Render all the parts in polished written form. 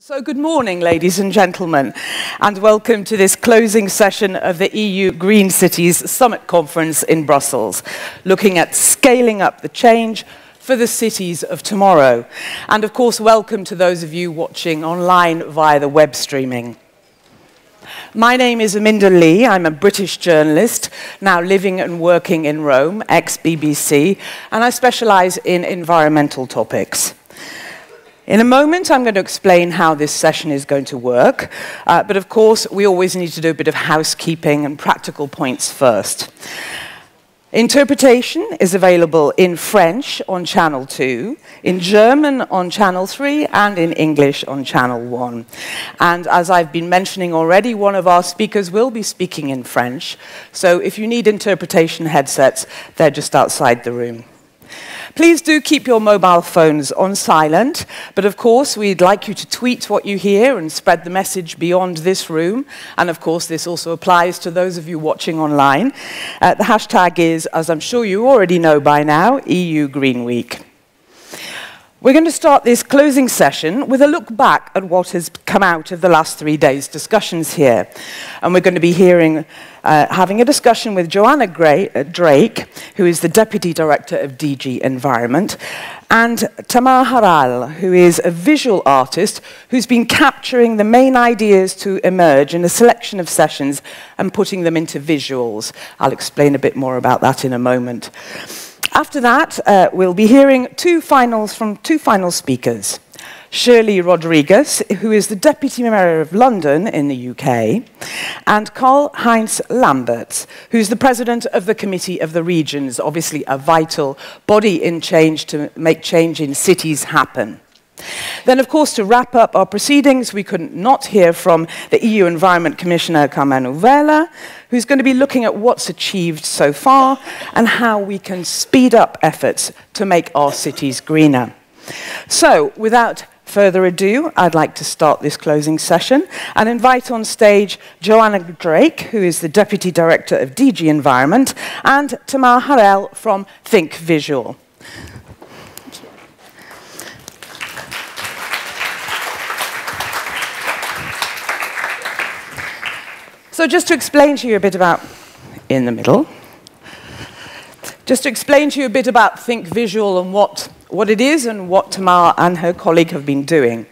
So good morning, ladies and gentlemen, and welcome to this closing session of the EU Green Cities Summit Conference in Brussels, looking at scaling up the change for the cities of tomorrow. And of course, welcome to those of you watching online via the web streaming. My name is Aminda Lee. I'm a British journalist, now living and working in Rome, ex-BBC, and I specialize in environmental topics. In a moment, I'm going to explain how this session is going to work, but of course, we always need to do a bit of housekeeping and practical points first. Interpretation is available in French on Channel 2, in German on Channel 3, and in English on Channel 1. And as I've been mentioning already, one of our speakers will be speaking in French, so if you need interpretation headsets, they're just outside the room. Please do keep your mobile phones on silent, but of course we'd like you to tweet what you hear and spread the message beyond this room. And of course this also applies to those of you watching online. The hashtag is, as I'm sure you already know by now, EU Green Week. We're going to start this closing session with a look back at what has come out of the last 3 days' discussions here. And we're going to be having a discussion with Joanna Drake, who is the Deputy Director of DG Environment, and Tamar Haral, who is a visual artist who's been capturing the main ideas to emerge in a selection of sessions and putting them into visuals. I'll explain a bit more about that in a moment. After that, we'll be hearing two final speakers. Shirley Rodriguez, who is the Deputy Mayor of London in the UK, and Karl-Heinz Lamberts, who's the President of the Committee of the Regions, obviously a vital body in change to make change in cities happen. Then, of course, to wrap up our proceedings, we couldn't not hear from the EU Environment Commissioner Carmenu Vella, who's going to be looking at what's achieved so far and how we can speed up efforts to make our cities greener. So, without further ado, I'd like to start this closing session and invite on stage Joanna Drake, who is the Deputy Director of DG Environment, and Tamar Haral from Think Visual. So just to explain to you a bit about, in the middle, just to explain to you a bit about Think Visual and what it is and what Tamar and her colleague have been doing.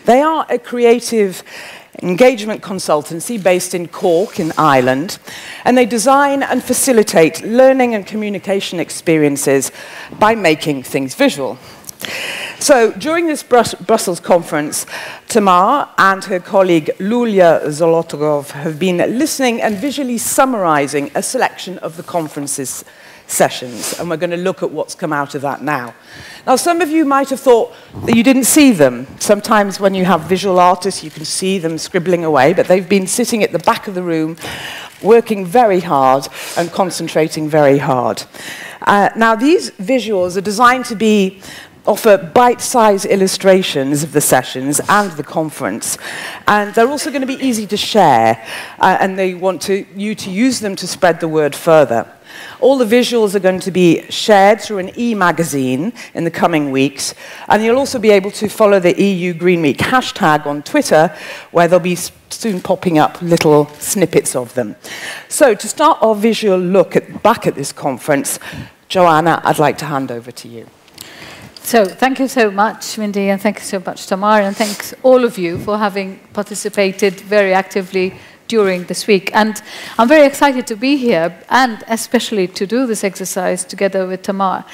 They are a creative engagement consultancy based in Cork in Ireland, and they design and facilitate learning and communication experiences by making things visual. So during this Brussels conference, Tamar and her colleague Lulia Zolotogov have been listening and visually summarizing a selection of the conference's sessions, and we're going to look at what's come out of that now. Now, some of you might have thought that you didn't see them. Sometimes when you have visual artists, you can see them scribbling away, but they've been sitting at the back of the room, working very hard and concentrating very hard. Now, these visuals are designed to offer bite-sized illustrations of the sessions and the conference. And they're also going to be easy to share, and they want you to use them to spread the word further. All the visuals are going to be shared through an e-magazine in the coming weeks, and you'll also be able to follow the EU Green Week hashtag on Twitter, where there'll be soon popping up little snippets of them. So to start our visual look back at this conference, Joanna, I'd like to hand over to you. So thank you so much, Mindy, and thank you so much, Tamar, and thanks all of you for having participated very actively during this week. And I'm very excited to be here, and especially to do this exercise together with Tamar,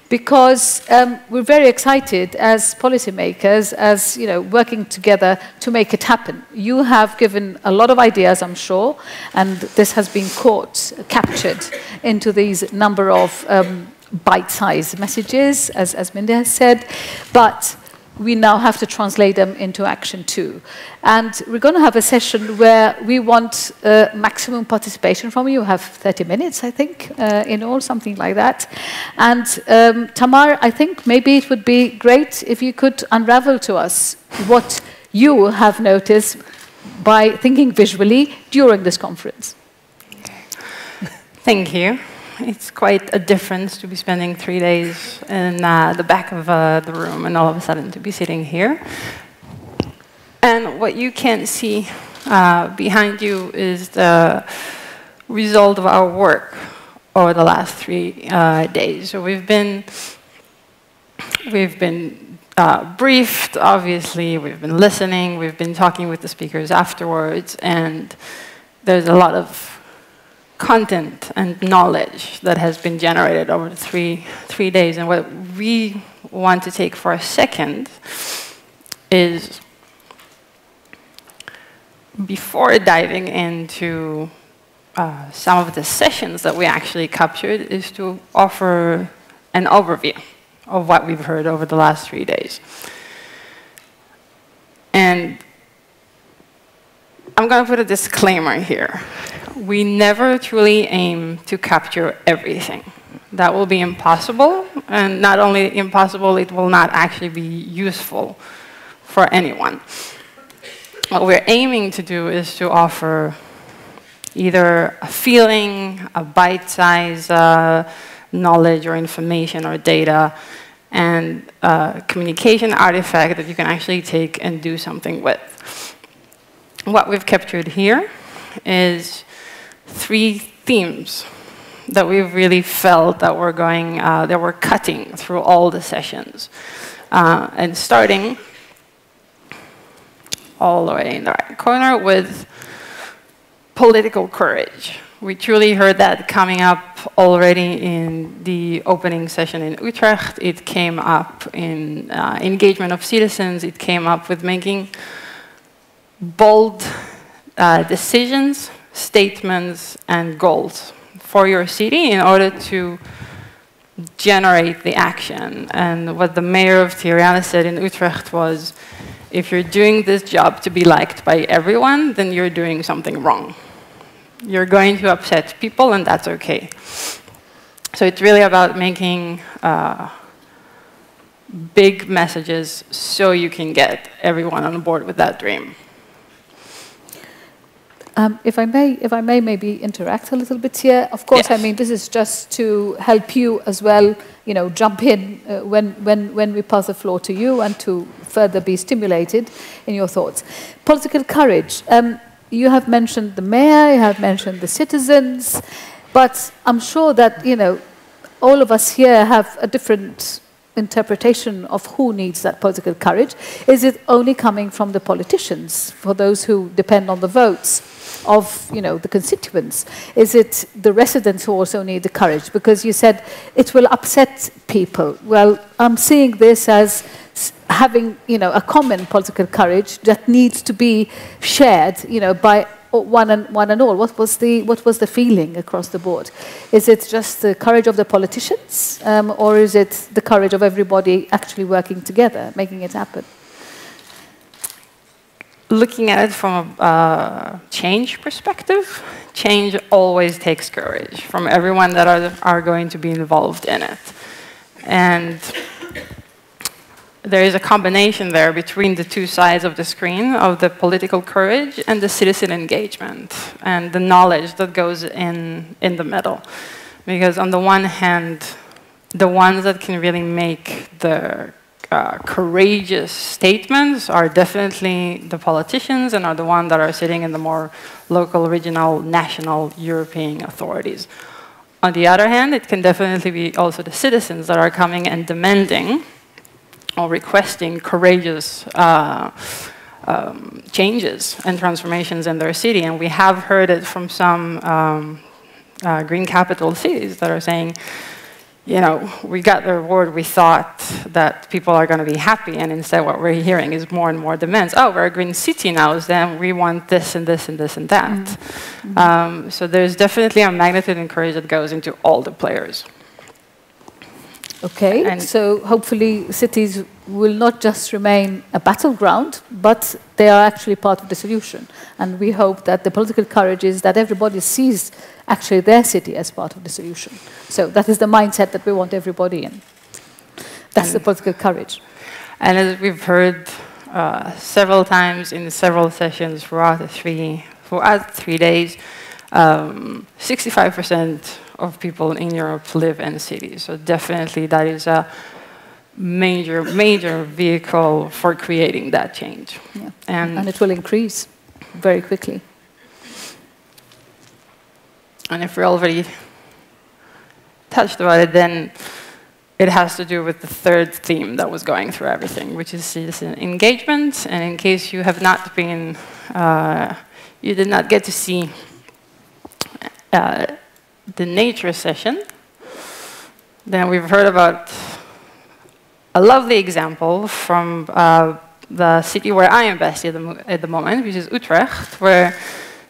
because we're very excited as policymakers, as working together to make it happen. You have given a lot of ideas, I'm sure, and this has been captured into these number of bite-sized messages, as Mindy has said, but we now have to translate them into action too. And we're going to have a session where we want maximum participation from you. You have 30 minutes, I think, in all, something like that. And Tamar, I think maybe it would be great if you could unravel to us what you have noticed by thinking visually during this conference. Thank you. It's quite a difference to be spending 3 days in the back of the room and all of a sudden to be sitting here. And what you can see behind you is the result of our work over the last 3 days. So we've been briefed, obviously, we've been listening, we've been talking with the speakers afterwards, and there's a lot of content and knowledge that has been generated over the three days. And what we want to take for a second is, before diving into some of the sessions that we actually captured, is to offer an overview of what we've heard over the last 3 days. And I'm going to put a disclaimer here. We never truly aim to capture everything. That will be impossible, and not only impossible, it will not actually be useful for anyone. What we're aiming to do is to offer either a feeling, a bite-size knowledge or information or data, and a communication artifact that you can actually take and do something with. What we've captured here is 3 themes that we've really felt that we're going, that we're cutting through all the sessions. And starting all the way in the right corner with political courage. We truly heard that coming up already in the opening session in Utrecht. It came up in engagement of citizens. It came up with making bold decisions, statements, and goals for your city in order to generate the action. And what the mayor of Tirana said in Utrecht was, if you're doing this job to be liked by everyone, then you're doing something wrong. You're going to upset people, and that's okay. So it's really about making big messages so you can get everyone on board with that dream. If I may maybe interact a little bit here. Of course, Yes. I mean, this is just to help you as well, you know, jump in when we pass the floor to you and to further be stimulated in your thoughts. Political courage. You have mentioned the mayor, you have mentioned the citizens, but I'm sure that, you know, all of us here have a different interpretation of who needs that political courage. Is it only coming from the politicians, for those who depend on the votes of, you know, the constituents? Is it the residents who also need the courage? Because you said it will upset people. Well, I'm seeing this as having, you know, a common political courage that needs to be shared, you know, by one and all. What was the feeling across the board? Is it just the courage of the politicians, or is it the courage of everybody actually working together, making it happen? Looking at it from a change perspective, change always takes courage from everyone that are going to be involved in it. And there is a combination there between the 2 sides of the screen, of the political courage and the citizen engagement and the knowledge that goes in the middle. Because on the one hand, the ones that can really make the courageous statements are definitely the politicians and are the ones that are sitting in the more local, regional, national, European authorities. On the other hand, it can definitely be also the citizens that are coming and demanding or requesting courageous changes and transformations in their city. And we have heard it from some green capital cities that are saying, you know, we got the reward, we thought that people are going to be happy, and instead what we're hearing is more and more demands. Oh, we're a green city now, then we want this and this and this and that. Mm-hmm. So there's definitely a magnitude and courage that goes into all the players. Okay, and so hopefully cities will not just remain a battleground, but they are actually part of the solution. And we hope that the political courage is that everybody sees actually their city as part of the solution. So that is the mindset that we want everybody in. That's the political courage. And as we've heard several times in several sessions throughout the 3 days, 65% of people in Europe live in cities. So definitely that is major vehicle for creating that change. Yeah. And it will increase very quickly. And if we already touched about it, then it has to do with the third theme that was going through everything, which is citizen engagement. And in case you have not been, you did not get to see the nature session, then we've heard about a lovely example from the city where I am based at the moment, which is Utrecht, where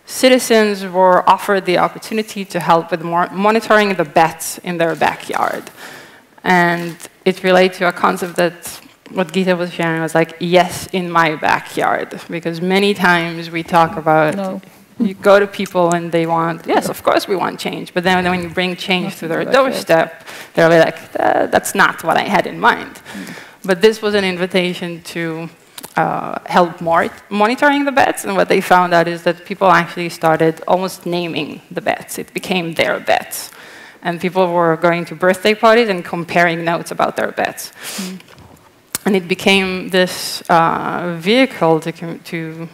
citizens were offered the opportunity to help with monitoring the bats in their backyard. And it relates to a concept that what Gita was sharing was like, yes, in my backyard. Because many times we talk about, you go to people and they want, yes, of course we want change. But then when you bring change to their doorstep, they're like, that's not what I had in mind. But this was an invitation to help monitoring the bats, and what they found out is that people actually started almost naming the bats. It became their bats. And people were going to birthday parties and comparing notes about their bats. And it became this vehicle to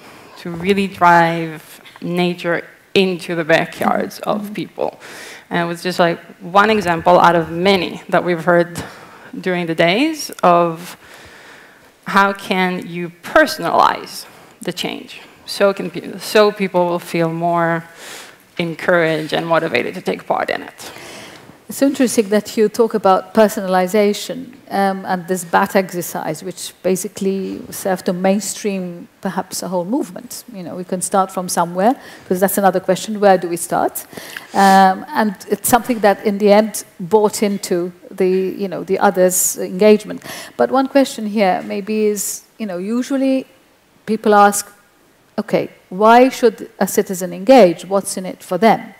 really drive nature into the backyards of people. And it was just like one example out of many that we've heard during the days of how can you personalize the change so people will feel more encouraged and motivated to take part in it. It's interesting that you talk about personalization and this bat exercise, which basically serves to mainstream perhaps a whole movement. You know, we can start from somewhere, because that's another question, where do we start? And it's something that in the end bought into the others' engagement. But one question here maybe is, usually people ask, okay, why should a citizen engage? What's in it for them?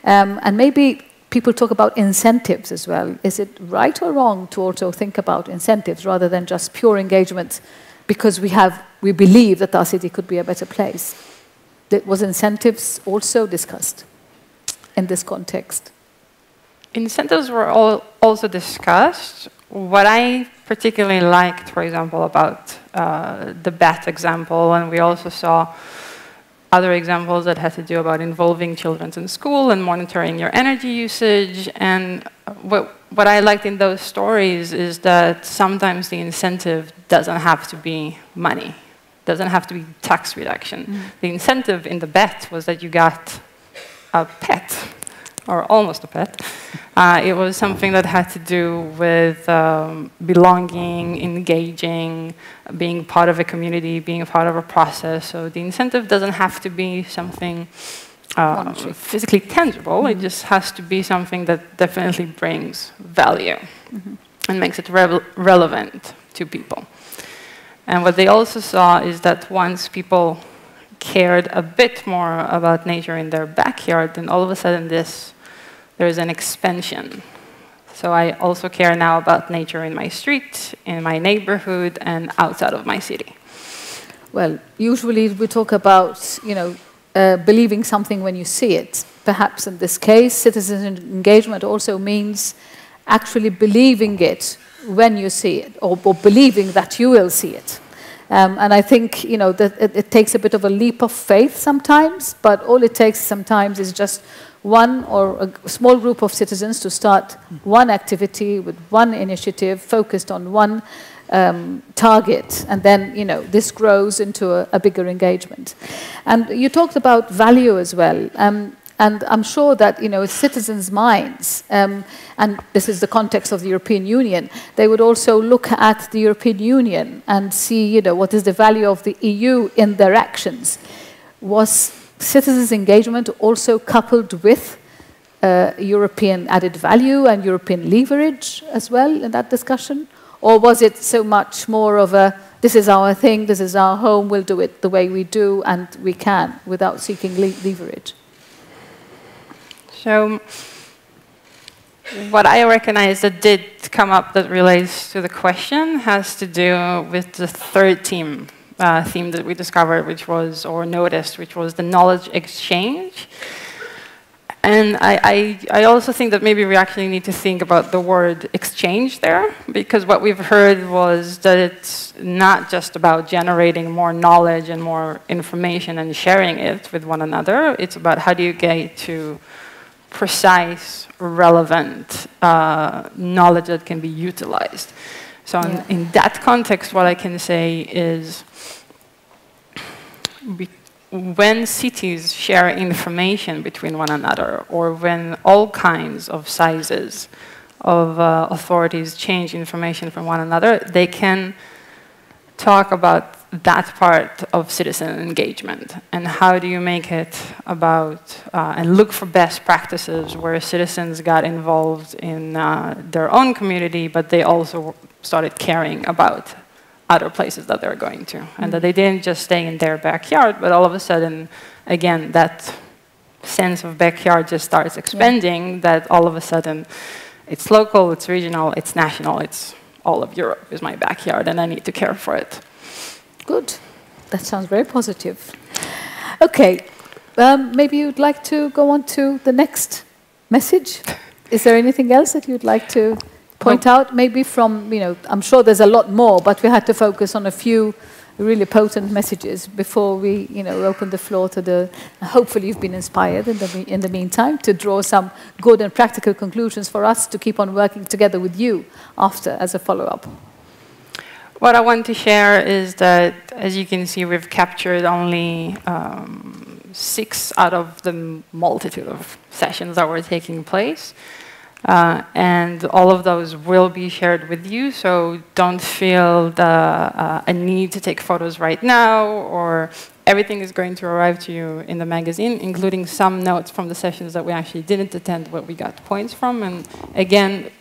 And maybe people talk about incentives as well. Is it right or wrong to also think about incentives rather than just pure engagement because we believe that our city could be a better place? Was incentives also discussed in this context? Incentives were also discussed. What I particularly liked, for example, about the bat example, and we also saw other examples that had to do about involving children in school and monitoring your energy usage. And what I liked in those stories is that sometimes the incentive doesn't have to be money, doesn't have to be tax reduction. The incentive in the bet was that you got a pet, or almost a pet. It was something that had to do with belonging, engaging, being part of a community, being a part of a process. So the incentive doesn't have to be something physically tangible. It just has to be something that definitely brings value and makes it relevant to people. And what they also saw is that once people cared a bit more about nature in their backyard, then all of a sudden there's an expansion. So I also care now about nature in my street, in my neighborhood, and outside of my city. Well, usually we talk about, believing something when you see it. Perhaps in this case, citizen engagement also means actually believing it when you see it, or believing that you will see it. And I think, that it takes a bit of a leap of faith sometimes, but all it takes sometimes is just one or a small group of citizens to start one activity with one initiative focused on one target, and then this grows into a bigger engagement. And you talked about value as well, and I'm sure that citizens' minds, and this is the context of the European Union, they would also look at the European Union and see what is the value of the EU in their actions. Was citizens' engagement also coupled with European added value and European leverage as well in that discussion? Or was it so much more of a, this is our thing, this is our home, we'll do it the way we do and we can without seeking leverage? So what I recognize that did come up that relates to the question has to do with the third theme that we discovered, which was, or noticed, which was the knowledge exchange. And I also think that maybe we actually need to think about the word exchange there, because what we've heard was that it's not just about generating more knowledge and more information and sharing it with one another. It's about how do you get to precise, relevant knowledge that can be utilized. So in that context, what I can say is when cities share information between one another, or when all kinds of sizes of authorities change information from one another, they can talk about that part of citizen engagement. And how do you make it about, and look for best practices where citizens got involved in their own community, but they also started caring about other places that they're going to. And that they didn't just stay in their backyard, but all of a sudden, again, that sense of backyard just starts expanding, that all of a sudden it's local, it's regional, it's national, it's all of Europe is my backyard, and I need to care for it. Good. That sounds very positive. Okay, maybe you'd like to go on to the next message. Is there anything else that you'd like to point out? Maybe from, I'm sure there's a lot more, but we had to focus on a few really potent messages before we, open the floor to the. Hopefully, you've been inspired in the meantime to draw some good and practical conclusions for us to keep on working together with you after as a follow-up. What I want to share is that, as you can see, we've captured only 6 out of the multitude of sessions that were taking place. And all of those will be shared with you, so don't feel a need to take photos right now, or everything is going to arrive to you in the magazine, including some notes from the sessions that we actually didn't attend, but we got points from. And again,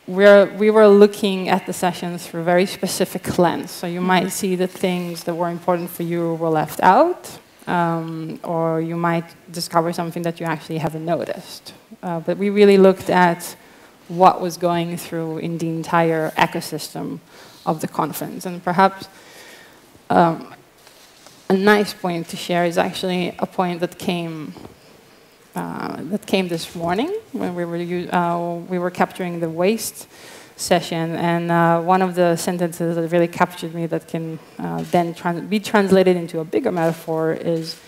we were looking at the sessions through a very specific lens. So you might see the things that were important for you were left out, or you might discover something that you actually haven't noticed. But we really looked at what was going through in the entire ecosystem of the conference. And perhaps a nice point to share is actually a point that came this morning when we were capturing the waste session, and one of the sentences that really captured me that can then be translated into a bigger metaphor is,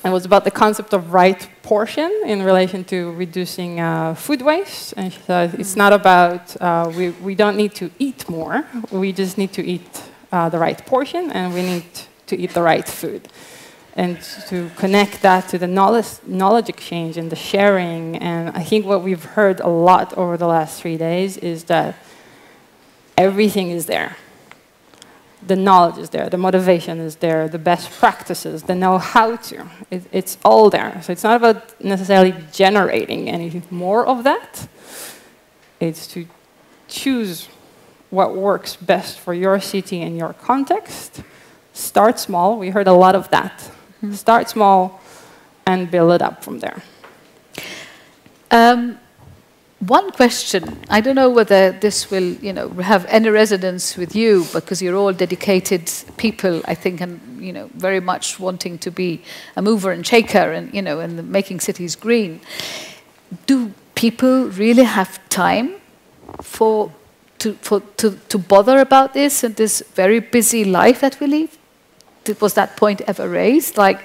it was about the concept of right portion in relation to reducing food waste. And she said, it's not about, we don't need to eat more, we just need to eat the right portion, and we need to eat the right food. And to connect that to the knowledge exchange and the sharing. And I think what we've heard a lot over the last 3 days is that everything is there. The knowledge is there, the motivation is there, the best practices, the know-how to. It's all there. So it's not about necessarily generating any more of that. It's to choose what works best for your city and your context. Start small. We heard a lot of that. Start small and build it up from there. One question, I don't know whether this will, have any resonance with you, because you're all dedicated people, I think, and, very much wanting to be a mover and shaker and, and making cities green. Do people really have time to bother about this in this very busy life that we live? Was that point ever raised? Like,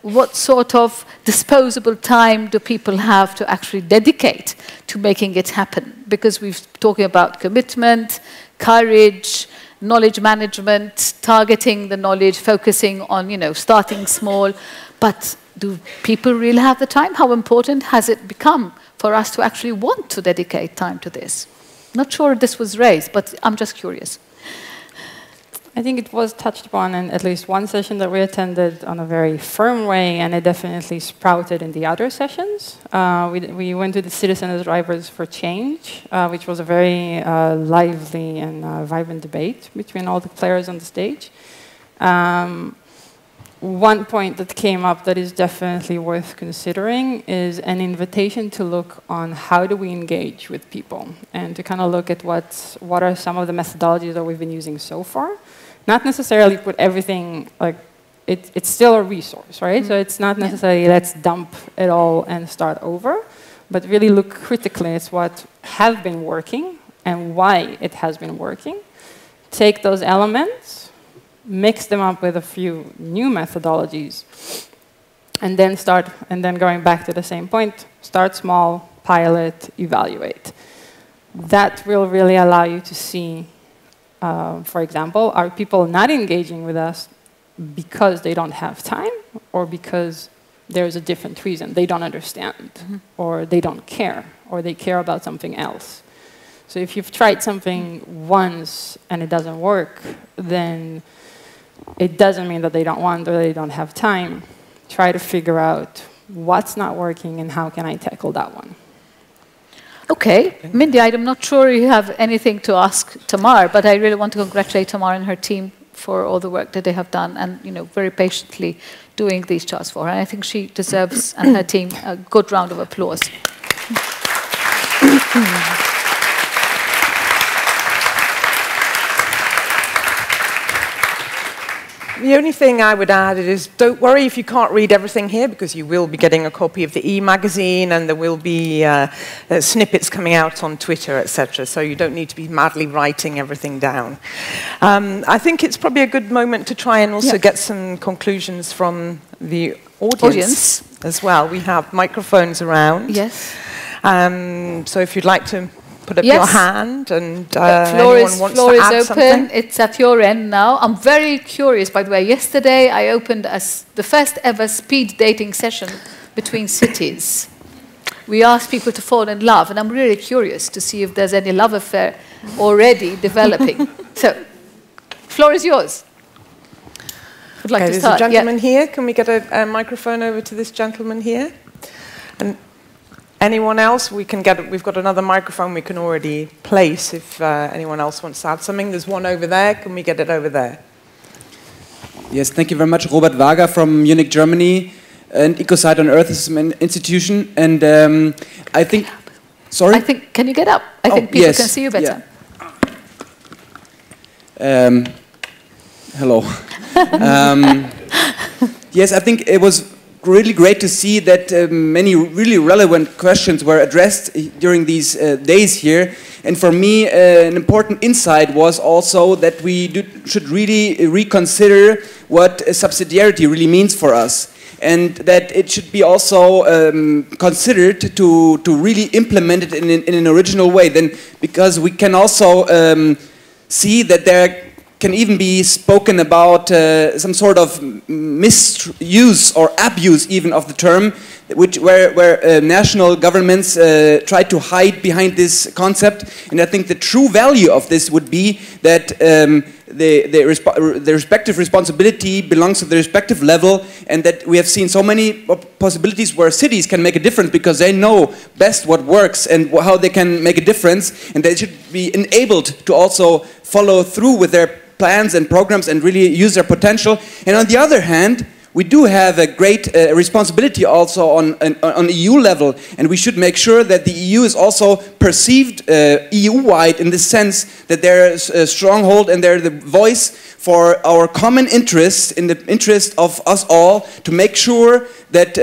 what sort of disposable time do people have to actually dedicate to making it happen? Because we're talking about commitment, courage, knowledge management, targeting the knowledge, focusing on, starting small. But do people really have the time? How important has it become for us to actually want to dedicate time to this? Not sure if this was raised, but I'm just curious. I think it was touched upon in at least one session that we attended on a very firm way, and it definitely sprouted in the other sessions. We went to the Citizen as Drivers for Change, which was a very lively and vibrant debate between all the players on the stage. One point that came up that is definitely worth considering is an invitation to look on how do we engage with people, and to kind of look at what are some of the methodologies that we've been using so far. Not necessarily put everything like it's still a resource, right? So it's not necessarily let's dump it all and start over, but really look critically at what has been working and why it has been working. Take those elements, mix them up with a few new methodologies, and then going back to the same point, start small, pilot, evaluate. That will really allow you to see, for example, are people not engaging with us because they don't have time or because there's a different reason? They don't understand, or they don't care, or they care about something else. So if you've tried something once and it doesn't work, then it doesn't mean that they don't want or they don't have time. Try to figure out what's not working and how can I tackle that one. Okay, Mindy, I'm not sure you have anything to ask Tamar, but I really want to congratulate Tamar and her team for all the work that they have done and very patiently doing these charts for her. And I think she deserves, and her team, a good round of applause. The only thing I would add is don't worry if you can't read everything here, because you will be getting a copy of the e-magazine and there will be snippets coming out on Twitter, etc. So you don't need to be madly writing everything down. I think it's probably a good moment to try and also get some conclusions from the audience as well. We have microphones around. Yes. So if you'd like to put up your hand, and floor anyone wants floor to is add open. something. It's at your end now. I'm very curious, by the way. Yesterday, I opened the first ever speed dating session between cities. We asked people to fall in love, and I'm really curious to see if there's any love affair already developing. So, floor is yours. Would like to start. There's a gentleman here. Can we get a microphone over to this gentleman here? And anyone else? We've got another microphone we can already place if anyone else wants to add something. There's one over there. Can we get it over there? Yes, thank you very much. Robert Wager from Munich, Germany. And Ecocide on Earth is an institution. And I think... Sorry? Can you get up? I think people can see you better. Yeah. Hello. Yes, I think it was really great to see that many really relevant questions were addressed during these days here. And for me, an important insight was also that we should really reconsider what subsidiarity really means for us. And that it should be also considered to really implement it in an original way. Because we can also see that there can even be spoken about some sort of misuse or abuse even of the term, where national governments try to hide behind this concept. And I think the true value of this would be that the respective responsibility belongs to the respective level, and that we have seen so many possibilities where cities can make a difference because they know best what works and how they can make a difference, and they should be enabled to also follow through with their plans and programs and really use their potential. And on the other hand, we do have a great responsibility also on EU level, and we should make sure that the EU is also perceived EU-wide in the sense that they're a stronghold and they're the voice for our common interests, in the interest of us all, to make sure that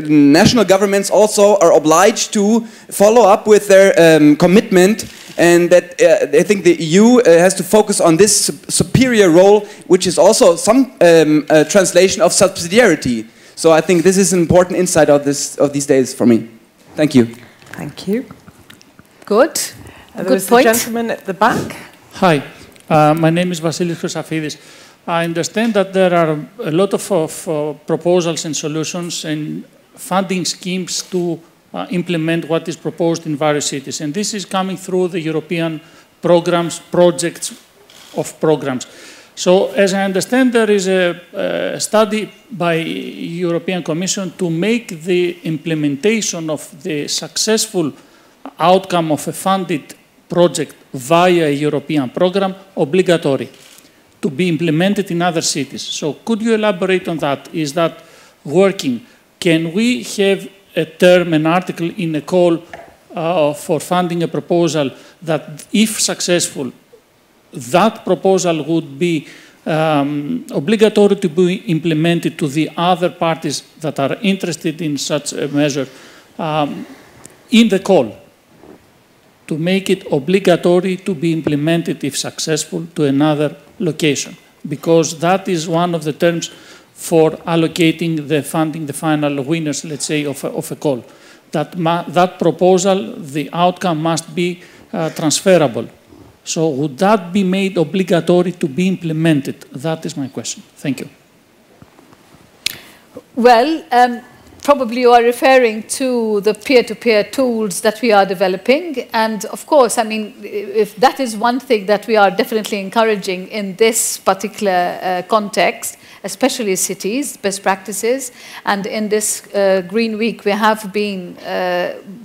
national governments also are obliged to follow up with their commitment. And that I think the EU has to focus on this superior role, which is also some translation of subsidiarity. So I think this is an important insight of these days for me. Thank you. Thank you. Good. Good point. The gentleman at the back. Hi, my name is Vasilis Chrysafidis. I understand that there are a lot of proposals and solutions and funding schemes to implement what is proposed in various cities. And this is coming through the European projects of programs. So, as I understand, there is a study by European Commission to make the implementation of the successful outcome of a funded project via a European program obligatory to be implemented in other cities. So, could you elaborate on that? Is that working? Can we have a term, an article in a call for funding a proposal that, if successful, that proposal would be obligatory to be implemented to the other parties that are interested in such a measure in the call, to make it obligatory to be implemented, if successful, to another location, because that is one of the terms for allocating the funding, the final winners, let's say, of a call. That proposal, the outcome must be transferable. So would that be made obligatory to be implemented? That is my question. Thank you. Well, probably you are referring to the peer-to-peer tools that we are developing. And of course, I mean, if that is one thing that we are definitely encouraging in this particular context, especially cities, best practices. And in this Green Week, we have been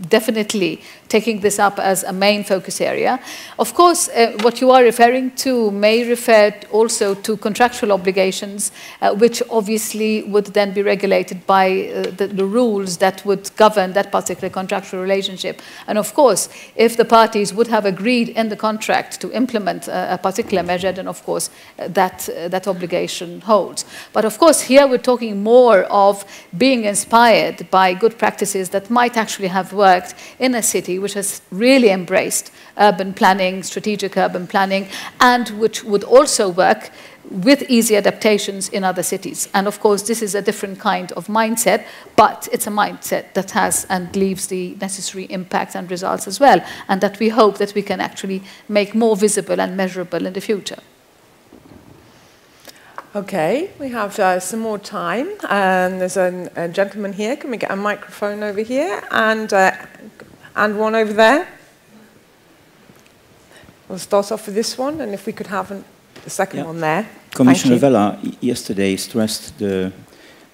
definitely taking this up as a main focus area. Of course, what you are referring to may refer also to contractual obligations, which obviously would then be regulated by the rules that would govern that particular contractual relationship. And of course, if the parties would have agreed in the contract to implement a particular measure, then of course that obligation holds. But of course, here we're talking more of being inspired by good practices that might actually have worked in a city which has really embraced urban planning, strategic urban planning, and which would also work with easy adaptations in other cities. And of course, this is a different kind of mindset, but it's a mindset that has and leaves the necessary impact and results as well, and that we hope that we can actually make more visible and measurable in the future. Okay, we have some more time. There's a gentleman here. Can we get a microphone over here? And one over there. We'll start off with this one, and if we could have the second one there. Commissioner Vella yesterday stressed the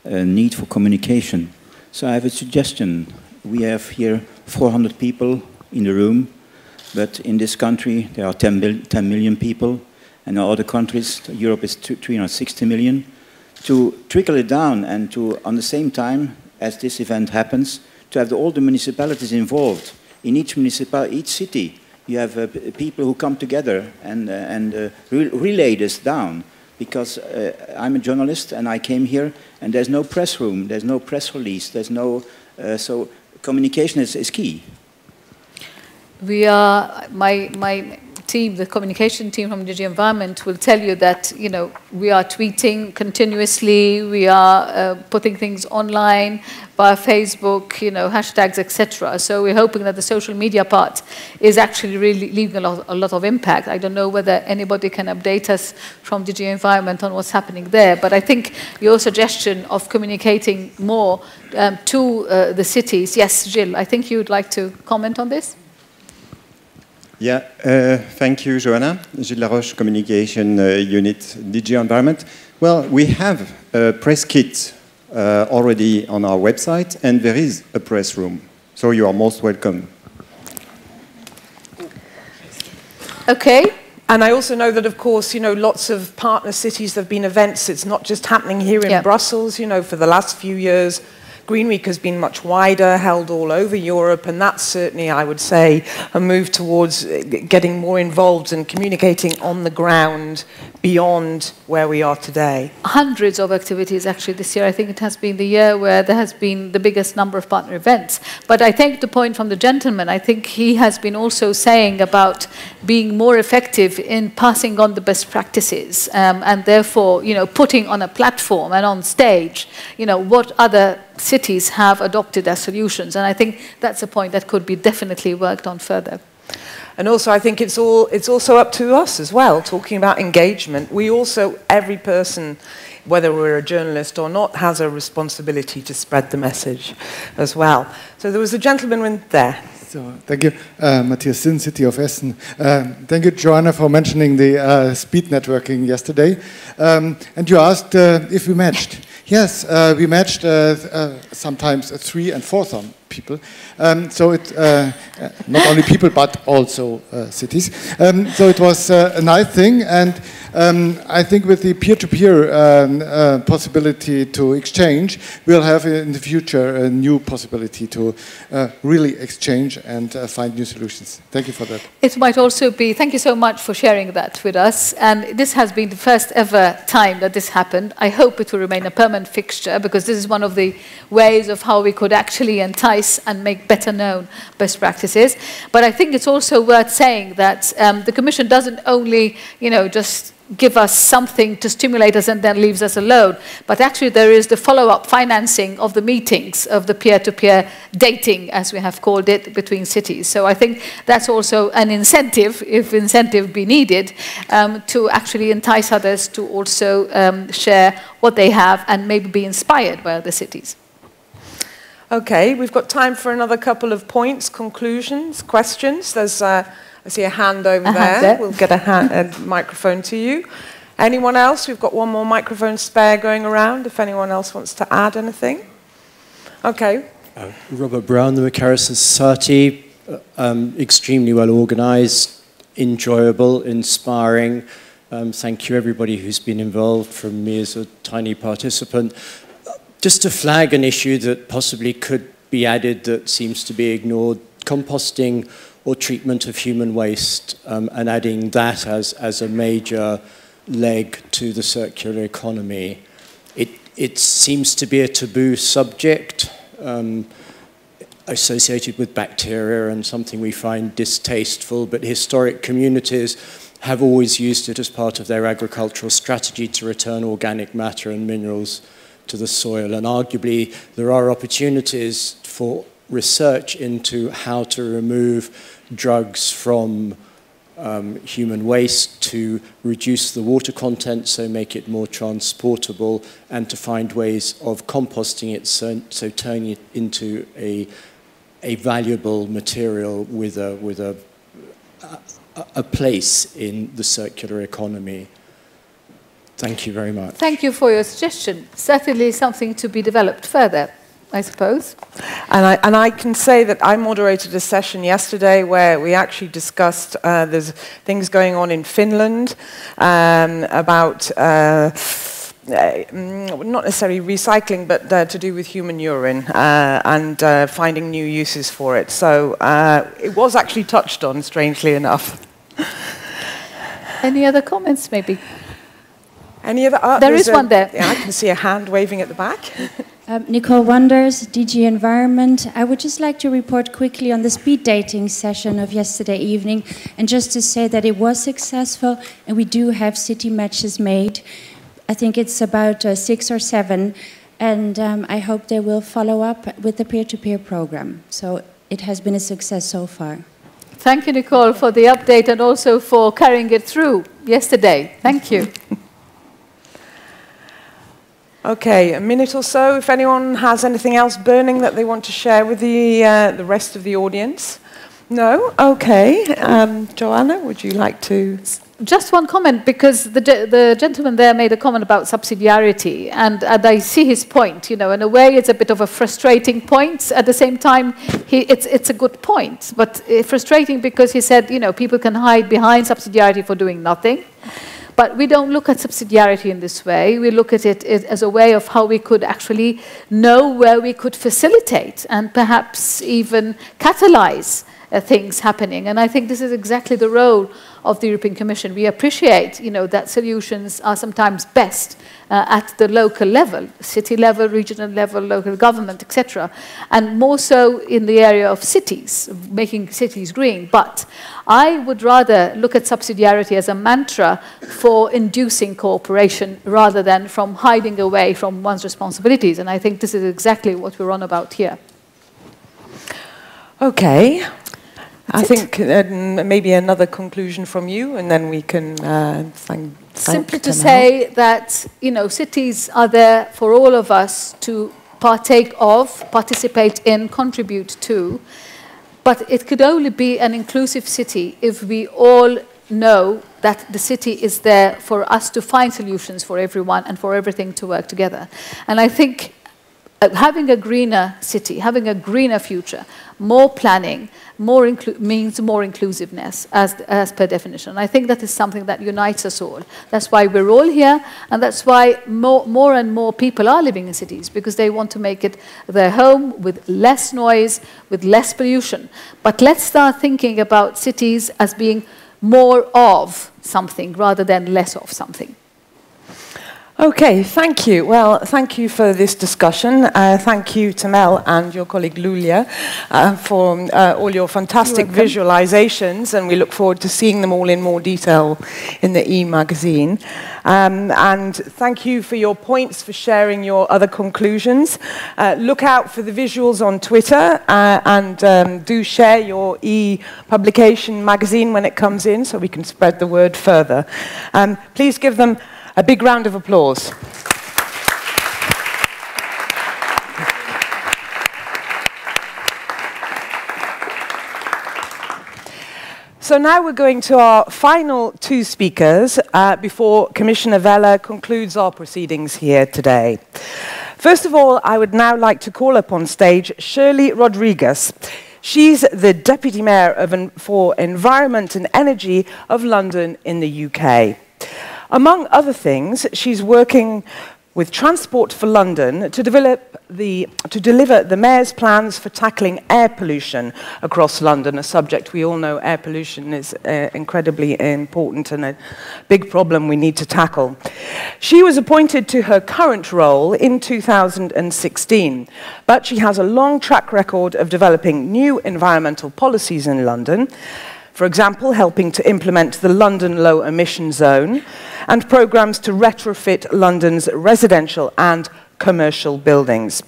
need for communication. So I have a suggestion. We have here 400 people in the room, but in this country there are 10 million people, and in other countries, Europe is 360 million. To trickle it down and to, on the same time as this event happens, to have all the municipalities involved. In each municipality, each city, you have people who come together and relay this down. Because I'm a journalist and I came here and there's no press room, there's no press release, there's no, so communication is key. We are, my team, the communication team from DG Environment will tell you that, you know, we are tweeting continuously, we are putting things online via Facebook, you know, hashtags, etc. So we're hoping that the social media part is actually really leaving a lot of impact. I don't know whether anybody can update us from DG Environment on what's happening there, but I think your suggestion of communicating more to the cities, yes, Gilles, I think you would like to comment on this? Yeah, thank you, Joanna. Gilles Laroche, Communication Unit, DG Environment. Well, we have a press kit already on our website, and there is a press room. So you are most welcome. Okay. And I also know that, of course, you know, lots of partner cities, there have been events. It's not just happening here in Brussels, you know, for the last few years. Green Week has been much wider, held all over Europe, and that's certainly, I would say, a move towards getting more involved and communicating on the ground beyond where we are today. Hundreds of activities actually this year. I think it has been the year where there has been the biggest number of partner events. But I take the point from the gentleman. I think he has been also saying about being more effective in passing on the best practices and therefore, you know, putting on a platform and on stage, you know, what other cities have adopted as solutions. And I think that's a point that could be definitely worked on further. And also, I think it's also up to us as well, talking about engagement. We also, every person, whether we're a journalist or not, has a responsibility to spread the message as well. So there was a gentleman there. So, thank you, Matthias Sinn, City of Essen. Thank you, Joanna, for mentioning the speed networking yesterday. And you asked if we matched. Yes, we matched sometimes 3,000 and 4,000 people. So it not only people but also cities. So it was a nice thing, and I think with the peer-to-peer possibility to exchange, we'll have in the future a new possibility to really exchange and find new solutions. Thank you for that. It might also be, thank you so much for sharing that with us. And this has been the first ever time that this happened. I hope it will remain a permanent fixture, because this is one of the ways of how we could actually entice and make better known best practices. But I think it's also worth saying that the Commission doesn't only, just give us something to stimulate us and then leaves us alone, but actually there is the follow-up financing of the meetings, of the peer-to-peer dating, as we have called it, between cities. So I think that's also an incentive, if incentive be needed, to actually entice others to also share what they have and maybe be inspired by other cities. Okay, we've got time for another couple of points, conclusions, questions. There's I see a hand over there. We'll get a microphone to you. Anyone else? We've got one more microphone spare going around, if anyone else wants to add anything. Okay. Robert Brown, the Macarius Society, extremely well organised, enjoyable, inspiring. Thank you everybody who's been involved, from me as a tiny participant. Just to flag an issue that possibly could be added that seems to be ignored, composting or treatment of human waste, and adding that as a major leg to the circular economy. It seems to be a taboo subject associated with bacteria and something we find distasteful, but historic communities have always used it as part of their agricultural strategy to return organic matter and minerals to the soil. And arguably there are opportunities for research into how to remove drugs from human waste, to reduce the water content, so make it more transportable, and to find ways of composting it, so turning it into a valuable material with a place in the circular economy. Thank you very much. Thank you for your suggestion. Certainly something to be developed further, I suppose. And I can say that I moderated a session yesterday where we actually discussed there's things going on in Finland about not necessarily recycling, but to do with human urine and finding new uses for it. So it was actually touched on, strangely enough. Any other comments, maybe? Any other? There is one there. Yeah, I can see a hand waving at the back. Nicole Wonders, DG Environment. I would just like to report quickly on the speed dating session of yesterday evening, and just to say that it was successful, and we do have city matches made. I think it's about 6 or 7, and I hope they will follow up with the peer-to-peer program. So it has been a success so far. Thank you, Nicole, for the update and also for carrying it through yesterday. Thank you. Okay, a minute or so. If anyone has anything else burning that they want to share with the rest of the audience. No? Okay. Joanna, would you like to? Just one comment, because the gentleman there made a comment about subsidiarity, and I see his point. In a way it's a bit of a frustrating point. At the same time, it's a good point, but frustrating because he said, people can hide behind subsidiarity for doing nothing. But we don't look at subsidiarity in this way. We look at it as a way of how we could actually know where we could facilitate and perhaps even catalyze things happening. And I think this is exactly the role of the European Commission. We appreciate, that solutions are sometimes best at the local level, city level, regional level, local government, etc. And more so in the area of cities, making cities green. But I would rather look at subsidiarity as a mantra for inducing cooperation rather than from hiding away from one's responsibilities. And I think this is exactly what we're on about here. Okay. I think maybe another conclusion from you, and then we can thank simply to say that cities are there for all of us to partake of, participate in, contribute to, but it could only be an inclusive city if we all know that the city is there for us to find solutions for everyone and for everything to work together. And I think having a greener city, having a greener future, more planning, means more inclusiveness as per definition. I think that is something that unites us all. That's why we're all here, and that's why more and more people are living in cities, because they want to make it their home with less noise, with less pollution. But let's start thinking about cities as being more of something rather than less of something. Okay, thank you. Well, thank you for this discussion. Thank you, Tamel, and your colleague Lulia, for all your fantastic visualizations, and we look forward to seeing them all in more detail in the e-magazine. And thank you for your points, for sharing your other conclusions. Look out for the visuals on Twitter, and do share your e-publication magazine when it comes in, so we can spread the word further. Please give them a big round of applause. So now we're going to our final two speakers before Commissioner Vella concludes our proceedings here today. First of all, I would now like to call up on stage Shirley Rodriguez. She's the Deputy Mayor for Environment and Energy of London in the UK. Among other things, she's working with Transport for London to deliver the Mayor's plans for tackling air pollution across London, a subject we all know air pollution is incredibly important and a big problem we need to tackle. She was appointed to her current role in 2016, but she has a long track record of developing new environmental policies in London. For example, helping to implement the London Low Emission Zone and programs to retrofit London's residential and commercial buildings.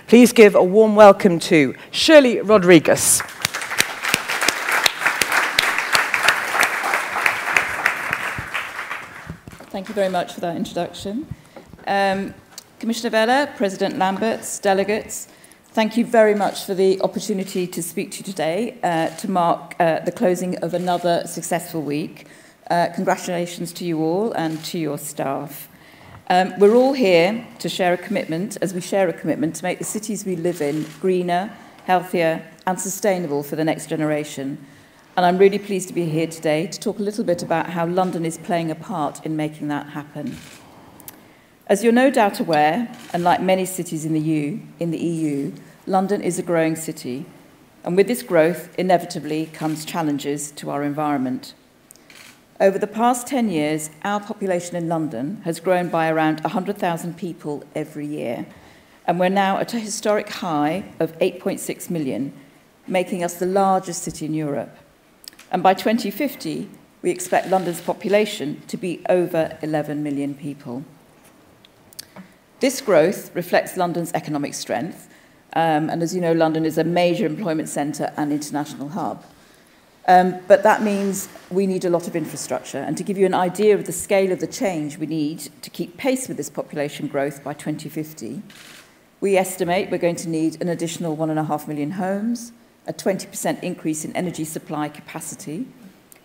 Please give a warm welcome to Shirley Rodriguez. Thank you very much for that introduction. Commissioner Vella, President Lamberts, delegates, thank you very much for the opportunity to speak to you today to mark the closing of another successful week. Congratulations to you all and to your staff. We're all here to share a commitment, as we share a commitment, to make the cities we live in greener, healthier and sustainable for the next generation. And I'm really pleased to be here today to talk a little bit about how London is playing a part in making that happen. As you're no doubt aware, and like many cities in the EU, London is a growing city. And with this growth, inevitably comes challenges to our environment. Over the past 10 years, our population in London has grown by around 100,000 people every year. And we're now at a historic high of 8.6 million, making us the largest city in Europe. And by 2050, we expect London's population to be over 11 million people. This growth reflects London's economic strength, and as you know, London is a major employment centre and international hub. But that means we need a lot of infrastructure, and to give you an idea of the scale of the change we need to keep pace with this population growth by 2050, we estimate we're going to need an additional 1.5 million homes, a 20% increase in energy supply capacity,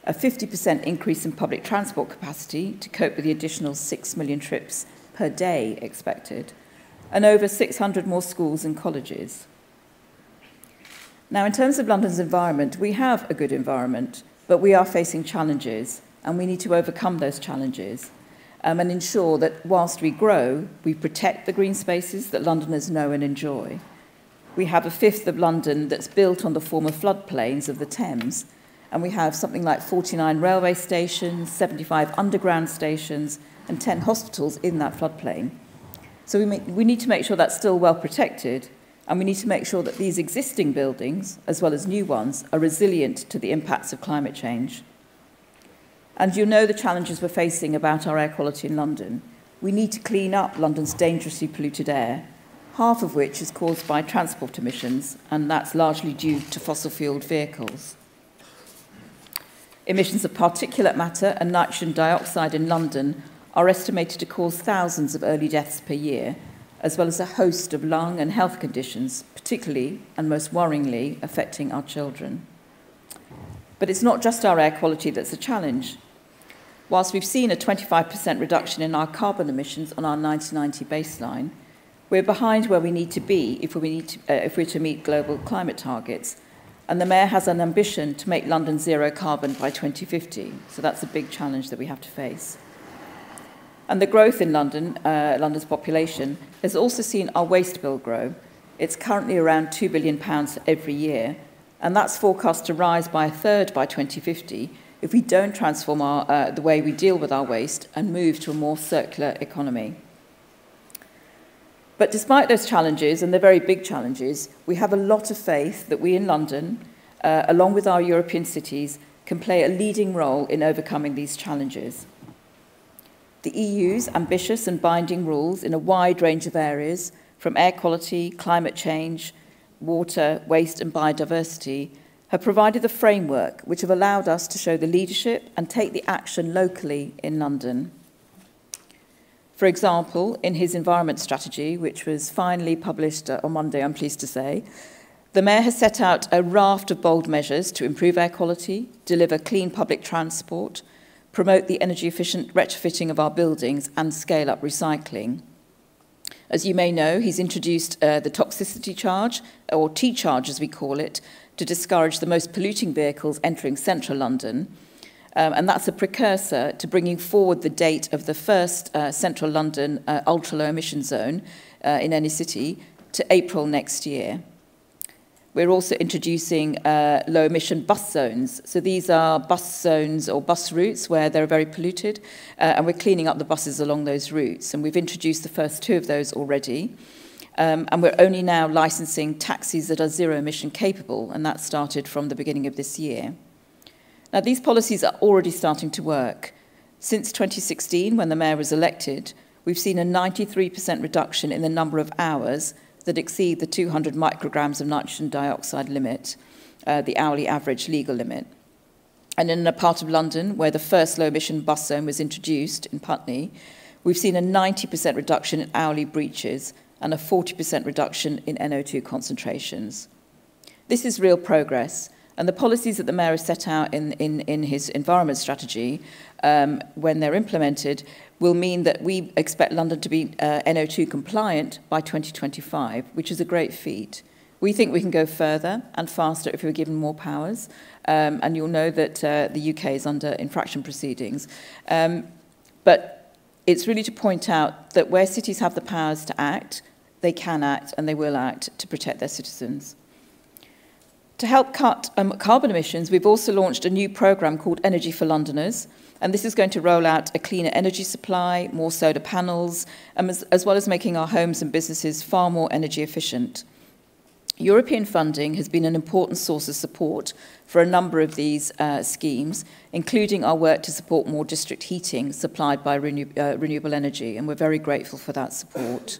a 50% increase in public transport capacity to cope with the additional 6 million trips per day expected, and over 600 more schools and colleges. Now, in terms of London's environment, we have a good environment, but we are facing challenges, and we need to overcome those challenges and ensure that whilst we grow, we protect the green spaces that Londoners know and enjoy. We have a fifth of London that's built on the former floodplains of the Thames, and we have something like 49 railway stations, 75 underground stations, and 10 hospitals in that floodplain. So we need to make sure that's still well protected, and we need to make sure that these existing buildings, as well as new ones, are resilient to the impacts of climate change. And you know the challenges we're facing about our air quality in London. We need to clean up London's dangerously polluted air, half of which is caused by transport emissions, and that's largely due to fossil-fueled vehicles. Emissions of particulate matter and nitrogen dioxide in London are estimated to cause thousands of early deaths per year, as well as a host of lung and health conditions, particularly and most worryingly affecting our children. But it's not just our air quality that's a challenge. Whilst we've seen a 25% reduction in our carbon emissions on our 1990 baseline, We're behind where we need to be if we're to meet global climate targets. And the Mayor has an ambition to make London zero carbon by 2050. So that's a big challenge that we have to face. And the growth in London, London's population, has also seen our waste bill grow. It's currently around £2 billion every year, and that's forecast to rise by a third by 2050 if we don't transform the way we deal with our waste and move to a more circular economy. But despite those challenges, and they're very big challenges, we have a lot of faith that we in London, along with our European cities, can play a leading role in overcoming these challenges. The EU's ambitious and binding rules in a wide range of areas, from air quality, climate change, water, waste and biodiversity, have provided the framework which have allowed us to show the leadership and take the action locally in London. For example, in his environment strategy, which was finally published on Monday, I'm pleased to say, the Mayor has set out a raft of bold measures to improve air quality, deliver clean public transport, promote the energy-efficient retrofitting of our buildings and scale up recycling. As you may know, he's introduced the toxicity charge, or T-charge as we call it, to discourage the most polluting vehicles entering central London. And that's a precursor to bringing forward the date of the first central London ultra-low emission zone in any city to April next year. We're also introducing low-emission bus zones. So these are bus zones or bus routes where they're very polluted, and we're cleaning up the buses along those routes. And we've introduced the first 2 of those already. And we're only now licensing taxis that are zero-emission capable, and that started from the beginning of this year. Now, these policies are already starting to work. Since 2016, when the Mayor was elected, we've seen a 93% reduction in the number of hours that exceed the 200 micrograms of nitrogen dioxide limit, the hourly average legal limit. And in a part of London where the first low-emission bus zone was introduced, in Putney, we've seen a 90% reduction in hourly breaches and a 40% reduction in NO2 concentrations. This is real progress, and the policies that the Mayor has set out in his environment strategy, when they're implemented, will mean that we expect London to be NO2 compliant by 2025, which is a great feat. We think we can go further and faster if we were given more powers, and you'll know that the UK is under infraction proceedings. But it's really to point out that where cities have the powers to act, they can act and they will act to protect their citizens. To help cut carbon emissions, we've also launched a new programme called Energy for Londoners, and this is going to roll out a cleaner energy supply, more solar panels, as well as making our homes and businesses far more energy efficient. European funding has been an important source of support for a number of these schemes, including our work to support more district heating supplied by renewable energy, and we're very grateful for that support.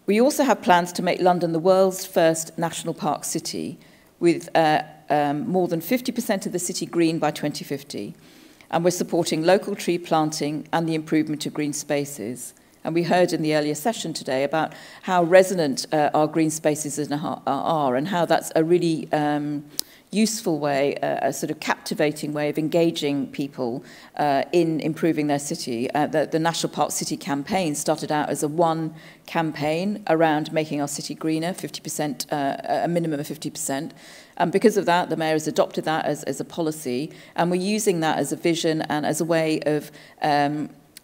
We also have plans to make London the world's first national park city, with more than 50% of the city green by 2050. And we're supporting local tree planting and the improvement of green spaces. And we heard in the earlier session today about how resonant our green spaces are, and how that's a really useful way, a sort of captivating way of engaging people in improving their city. The National Park City campaign started out as a one campaign around making our city greener, 50%, a minimum of 50%. And because of that, the Mayor has adopted that as a policy, and we're using that as a vision and as a way of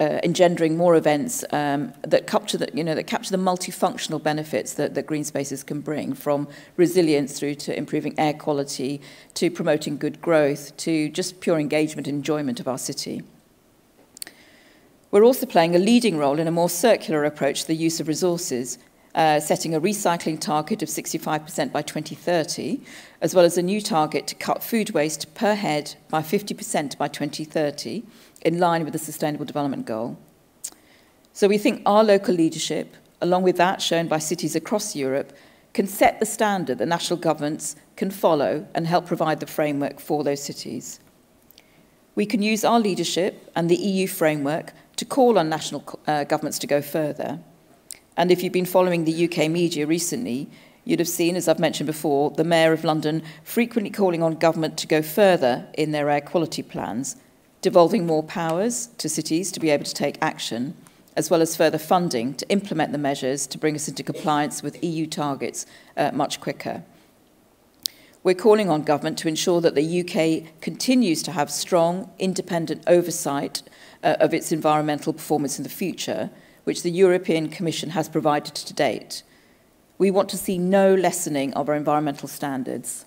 engendering more events that capture the multifunctional benefits that green spaces can bring, from resilience through to improving air quality, to promoting good growth, to just pure engagement and enjoyment of our city. We're also playing a leading role in a more circular approach to the use of resources, setting a recycling target of 65% by 2030, as well as a new target to cut food waste per head by 50% by 2030, in line with the Sustainable Development Goal. So we think our local leadership, along with that shown by cities across Europe, can set the standard that national governments can follow and help provide the framework for those cities. We can use our leadership and the EU framework to call on national governments to go further. And if you've been following the UK media recently, you'd have seen, as I've mentioned before, the Mayor of London frequently calling on government to go further in their air quality plans, devolving more powers to cities to be able to take action, as well as further funding to implement the measures to bring us into compliance with EU targets much quicker. We're calling on government to ensure that the UK continues to have strong, independent oversight of its environmental performance in the future, which the European Commission has provided to date. We want to see no lessening of our environmental standards.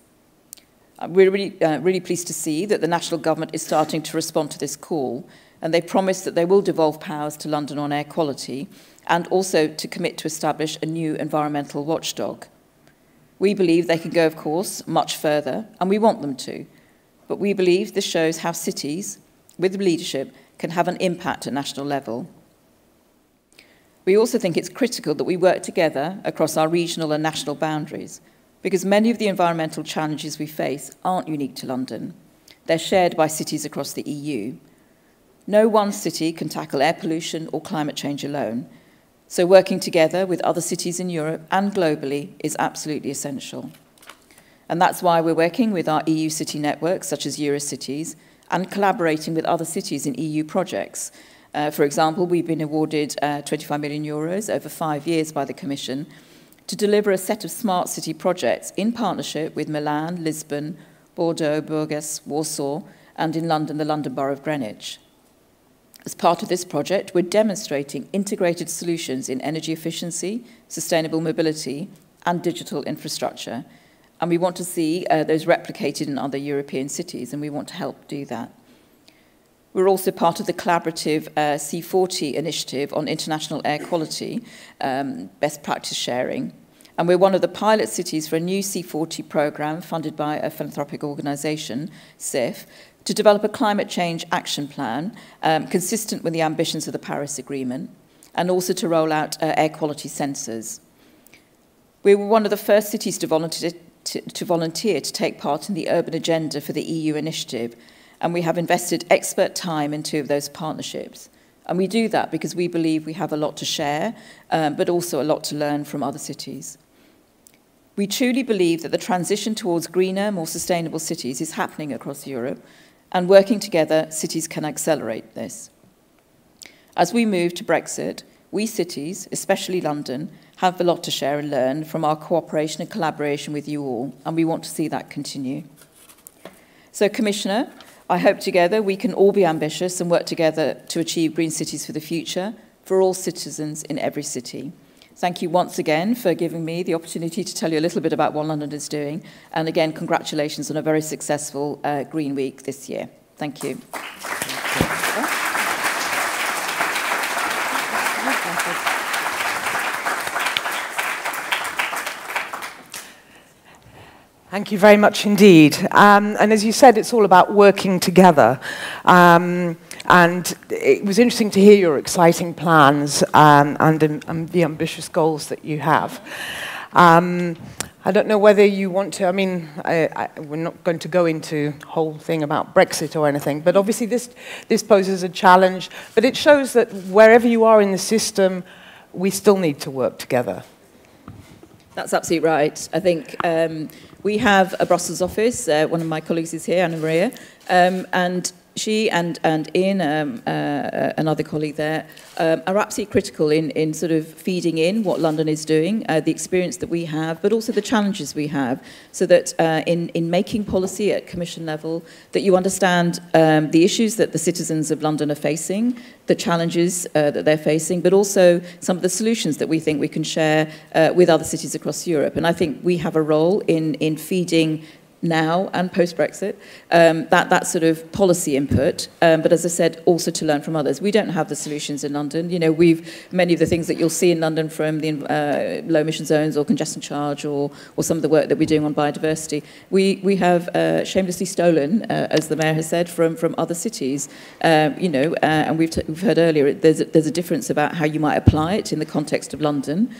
We're really pleased to see that the national government is starting to respond to this call, and they promise that they will devolve powers to London on air quality and also to commit to establish a new environmental watchdog. We believe they can go, of course, much further, and we want them to. But we believe this shows how cities, with leadership, can have an impact at national level. We also think it's critical that we work together across our regional and national boundaries, because many of the environmental challenges we face aren't unique to London. They're shared by cities across the EU. No one city can tackle air pollution or climate change alone, so working together with other cities in Europe and globally is absolutely essential. And that's why we're working with our EU city networks, such as Eurocities, and collaborating with other cities in EU projects. For example, we've been awarded 25 million euros over 5 years by the Commission to deliver a set of smart city projects in partnership with Milan, Lisbon, Bordeaux, Burgas, Warsaw, and in London, the London Borough of Greenwich. As part of this project, we're demonstrating integrated solutions in energy efficiency, sustainable mobility, and digital infrastructure. And we want to see those replicated in other European cities, and we want to help do that. We're also part of the collaborative C40 initiative on international air quality, best practice sharing. And we're one of the pilot cities for a new C40 program funded by a philanthropic organization, CIF, to develop a climate change action plan consistent with the ambitions of the Paris Agreement, and also to roll out air quality sensors. We were one of the first cities to volunteer to take part in the urban agenda for the EU initiative, and we have invested expert time in 2 of those partnerships. And we do that because we believe we have a lot to share, but also a lot to learn from other cities. We truly believe that the transition towards greener, more sustainable cities is happening across Europe, and working together, cities can accelerate this. As we move to Brexit, we cities, especially London, have a lot to share and learn from our cooperation and collaboration with you all, and we want to see that continue. So, Commissioner, I hope together we can all be ambitious and work together to achieve green cities for the future for all citizens in every city. Thank you once again for giving me the opportunity to tell you a little bit about what London is doing. And again, congratulations on a very successful Green Week this year. Thank you. Thank you very much indeed. And as you said, it's all about working together. And it was interesting to hear your exciting plans and the ambitious goals that you have. I don't know whether you want to, we're not going to go into the whole thing about Brexit or anything, but obviously this poses a challenge, but it shows that wherever you are in the system, we still need to work together. That's absolutely right. I think we have a Brussels office. One of my colleagues is here, Anna Maria, and she and Ian, another colleague there, are absolutely critical in sort of feeding in what London is doing, the experience that we have, but also the challenges we have, so that in making policy at Commission level, that you understand the issues that the citizens of London are facing, the challenges that they're facing, but also some of the solutions that we think we can share with other cities across Europe. And I think we have a role in feeding now and post-Brexit, that sort of policy input, but as I said, also to learn from others. We don't have the solutions in London. You know, many of the things that you'll see in London from the low emission zones or congestion charge or some of the work that we're doing on biodiversity, we have shamelessly stolen, as the Mayor has said, from other cities. And we've heard earlier, there's a difference about how you might apply it in the context of London.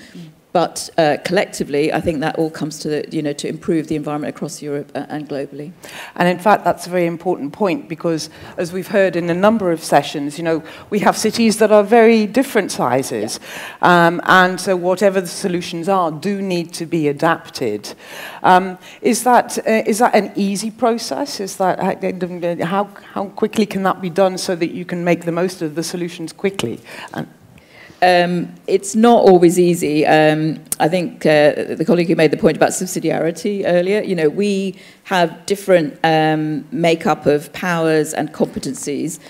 But collectively, I think that all comes to, to improve the environment across Europe and globally. And in fact, that's a very important point because, as we've heard in a number of sessions, we have cities that are very different sizes. And so whatever the solutions are do need to be adapted. Is that an easy process? Is that how quickly can that be done so that you can make the most of the solutions quickly? it's not always easy. I think the colleague who made the point about subsidiarity earlier, you know, we have different makeup of powers and competencies,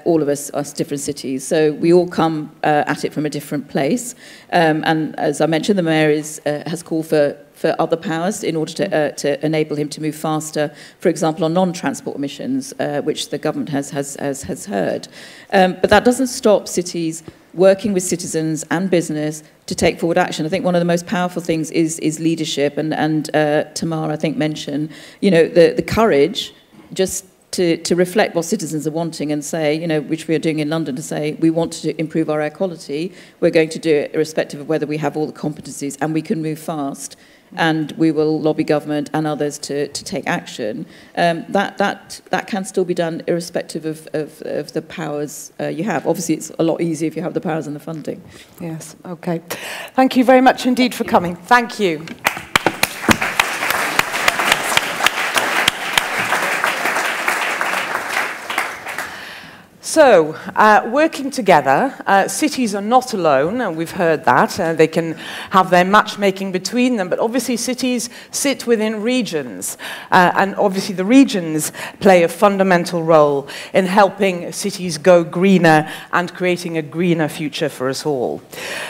all of us different cities. So we all come at it from a different place. And as I mentioned, the mayor has called for other powers in order to enable him to move faster, for example, on non-transport emissions, which the government has heard. But that doesn't stop cities working with citizens and business to take forward action. I think one of the most powerful things is leadership, and Tamar, I think, mentioned, you know, the courage just to reflect what citizens are wanting and say, you know, which we are doing in London, to say we want to improve our air quality, we're going to do it irrespective of whether we have all the competencies, and we can move fast. And we will lobby government and others to take action. That can still be done irrespective of the powers you have. Obviously, it's a lot easier if you have the powers and the funding. Yes, okay. Thank you very much indeed for coming. Thank you. So, working together, cities are not alone, and we've heard that. They can have their matchmaking between them, but obviously cities sit within regions, and obviously the regions play a fundamental role in helping cities go greener and creating a greener future for us all.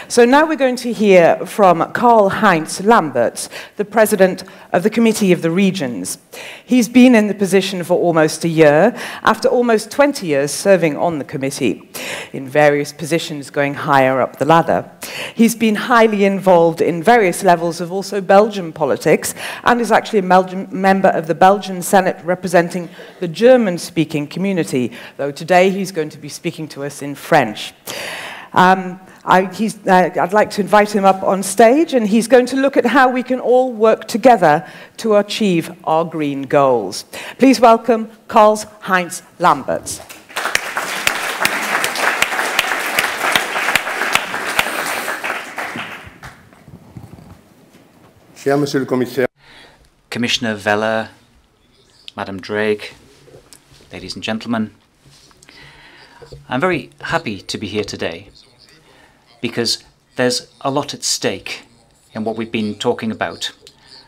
So now we're going to hear from Karl-Heinz Lamberts, the President of the Committee of the Regions. He's been in the position for almost a year, after almost 20 years serving on the committee, in various positions going higher up the ladder. He's been highly involved in various levels of also Belgian politics, and is actually a member of the Belgian Senate representing the German-speaking community, though today he's going to be speaking to us in French. I'd like to invite him up on stage, and he's going to look at how we can all work together to achieve our green goals. Please welcome Karl-Heinz Lamberts. Commissioner Vella, Madam Drake, ladies and gentlemen, I'm very happy to be here today because there's a lot at stake in what we've been talking about.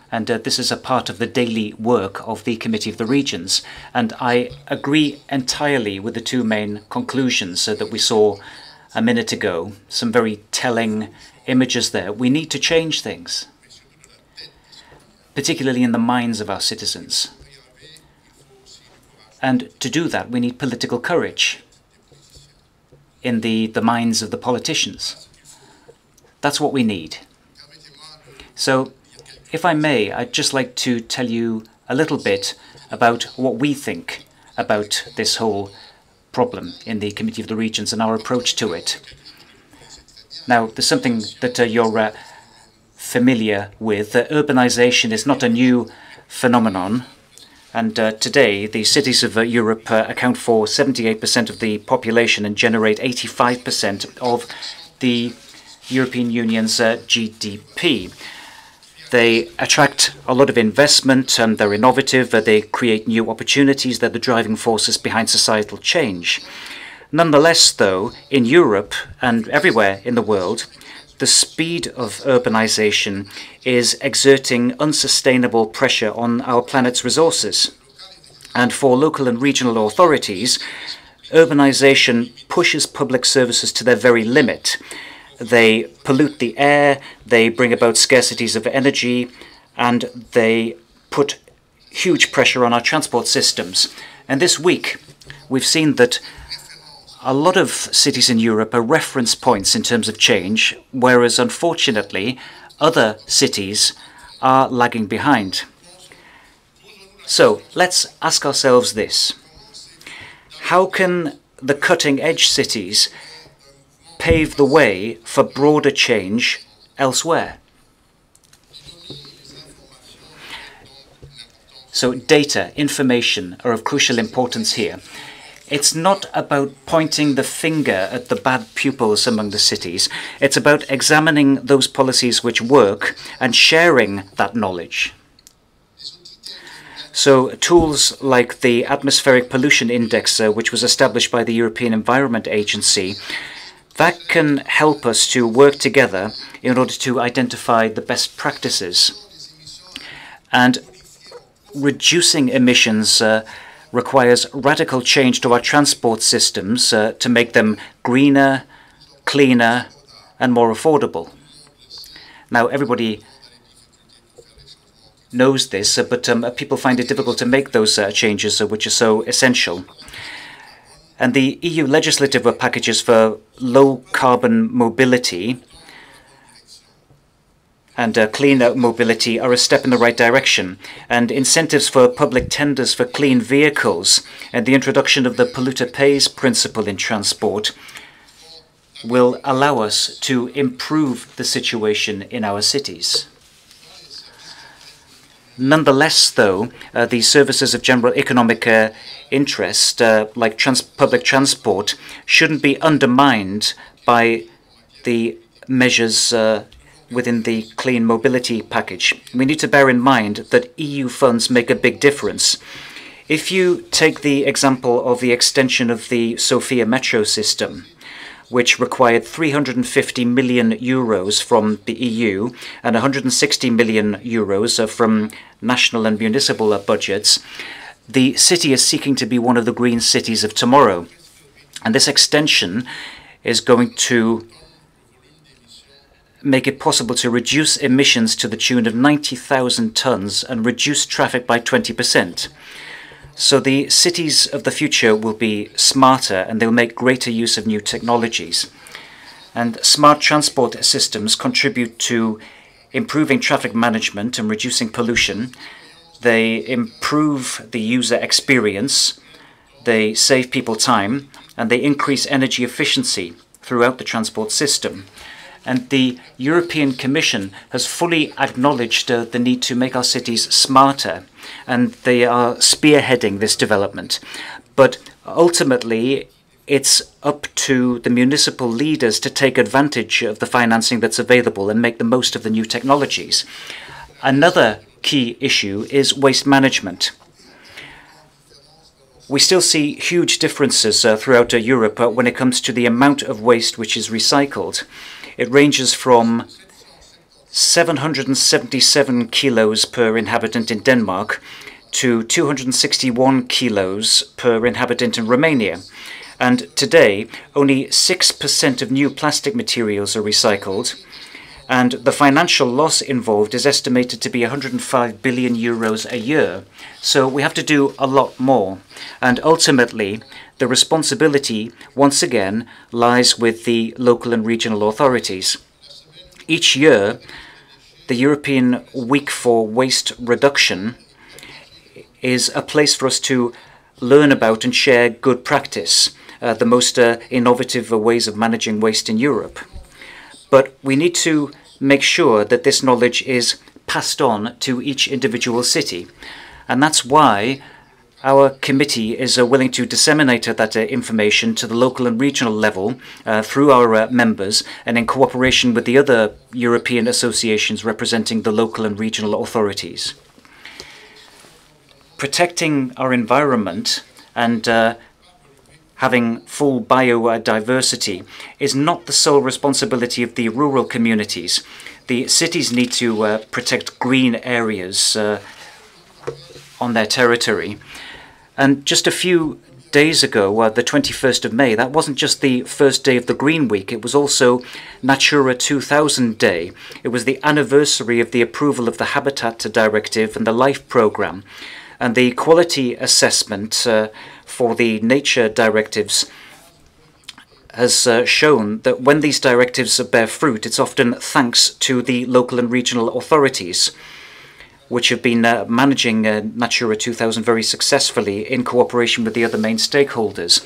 And this is a part of the daily work of the Committee of the Regions. And I agree entirely with the two main conclusions that we saw a minute ago. Some very telling images there. We need to change things, particularly in the minds of our citizens. And to do that, we need political courage in the minds of the politicians. That's what we need. So, if I may, I'd just like to tell you a little bit about what we think about this whole problem in the Committee of the Regions and our approach to it. Now, there's something that you're familiar with. Urbanization is not a new phenomenon, and today the cities of Europe account for 78% of the population and generate 85% of the European Union's GDP. They attract a lot of investment, and they're innovative, they create new opportunities, they're the driving forces behind societal change. Nonetheless, though, in Europe and everywhere in the world, the speed of urbanization is exerting unsustainable pressure on our planet's resources. And for local and regional authorities, urbanization pushes public services to their very limit. They pollute the air, they bring about scarcities of energy, and they put huge pressure on our transport systems. And this week, we've seen that a lot of cities in Europe are reference points in terms of change, whereas unfortunately, other cities are lagging behind. So let's ask ourselves this. How can the cutting-edge cities pave the way for broader change elsewhere? So data, information are of crucial importance here. It's not about pointing the finger at the bad pupils among the cities. It's about examining those policies which work and sharing that knowledge. So tools like the Atmospheric Pollution Index, which was established by the European Environment Agency, That can help us to work together in order to identify the best practices. And reducing emissions requires radical change to our transport systems to make them greener, cleaner, and more affordable. Now, everybody knows this, but people find it difficult to make those changes, which are so essential. And the EU legislative packages for low-carbon mobility and cleaner mobility are a step in the right direction. And incentives for public tenders for clean vehicles and the introduction of the polluter pays principle in transport will allow us to improve the situation in our cities. Nonetheless, though, the services of general economic interest, like public transport, shouldn't be undermined by the measures within the clean mobility package. We need to bear in mind that EU funds make a big difference. If you take the example of the extension of the Sofia metro system, which required 350 million euros from the EU and 160 million euros from national and municipal budgets, the city is seeking to be one of the green cities of tomorrow. And this extension is going to make it possible to reduce emissions to the tune of 90,000 tons and reduce traffic by 20%. So the cities of the future will be smarter and they'll make greater use of new technologies. And smart transport systems contribute to improving traffic management and reducing pollution. They improve the user experience, they save people time, and they increase energy efficiency throughout the transport system. And the European Commission has fully acknowledged the need to make our cities smarter, and they are spearheading this development. But ultimately, it's up to the municipal leaders to take advantage of the financing that's available and make the most of the new technologies. Another key issue is waste management. We still see huge differences throughout Europe when it comes to the amount of waste which is recycled. It ranges from 777 kilos per inhabitant in Denmark to 261 kilos per inhabitant in Romania. And today, only 6% of new plastic materials are recycled, and the financial loss involved is estimated to be 105 billion euros a year. So we have to do a lot more. And ultimately, the responsibility, once again, lies with the local and regional authorities. Each year, the European Week for Waste Reduction is a place for us to learn about and share good practice, the most innovative ways of managing waste in Europe. But we need to make sure that this knowledge is passed on to each individual city. And that's why our committee is willing to disseminate that information to the local and regional level through our members and in cooperation with the other European associations representing the local and regional authorities. Protecting our environment and having full biodiversity is not the sole responsibility of the rural communities. The cities need to protect green areas on their territory. And just a few days ago, the 21st of May, that wasn't just the first day of the Green Week, it was also Natura 2000 Day. It was the anniversary of the approval of the Habitat Directive and the LIFE programme. And the quality assessment for the nature directives has shown that when these directives bear fruit, it's often thanks to the local and regional authorities, which have been managing Natura 2000 very successfully in cooperation with the other main stakeholders.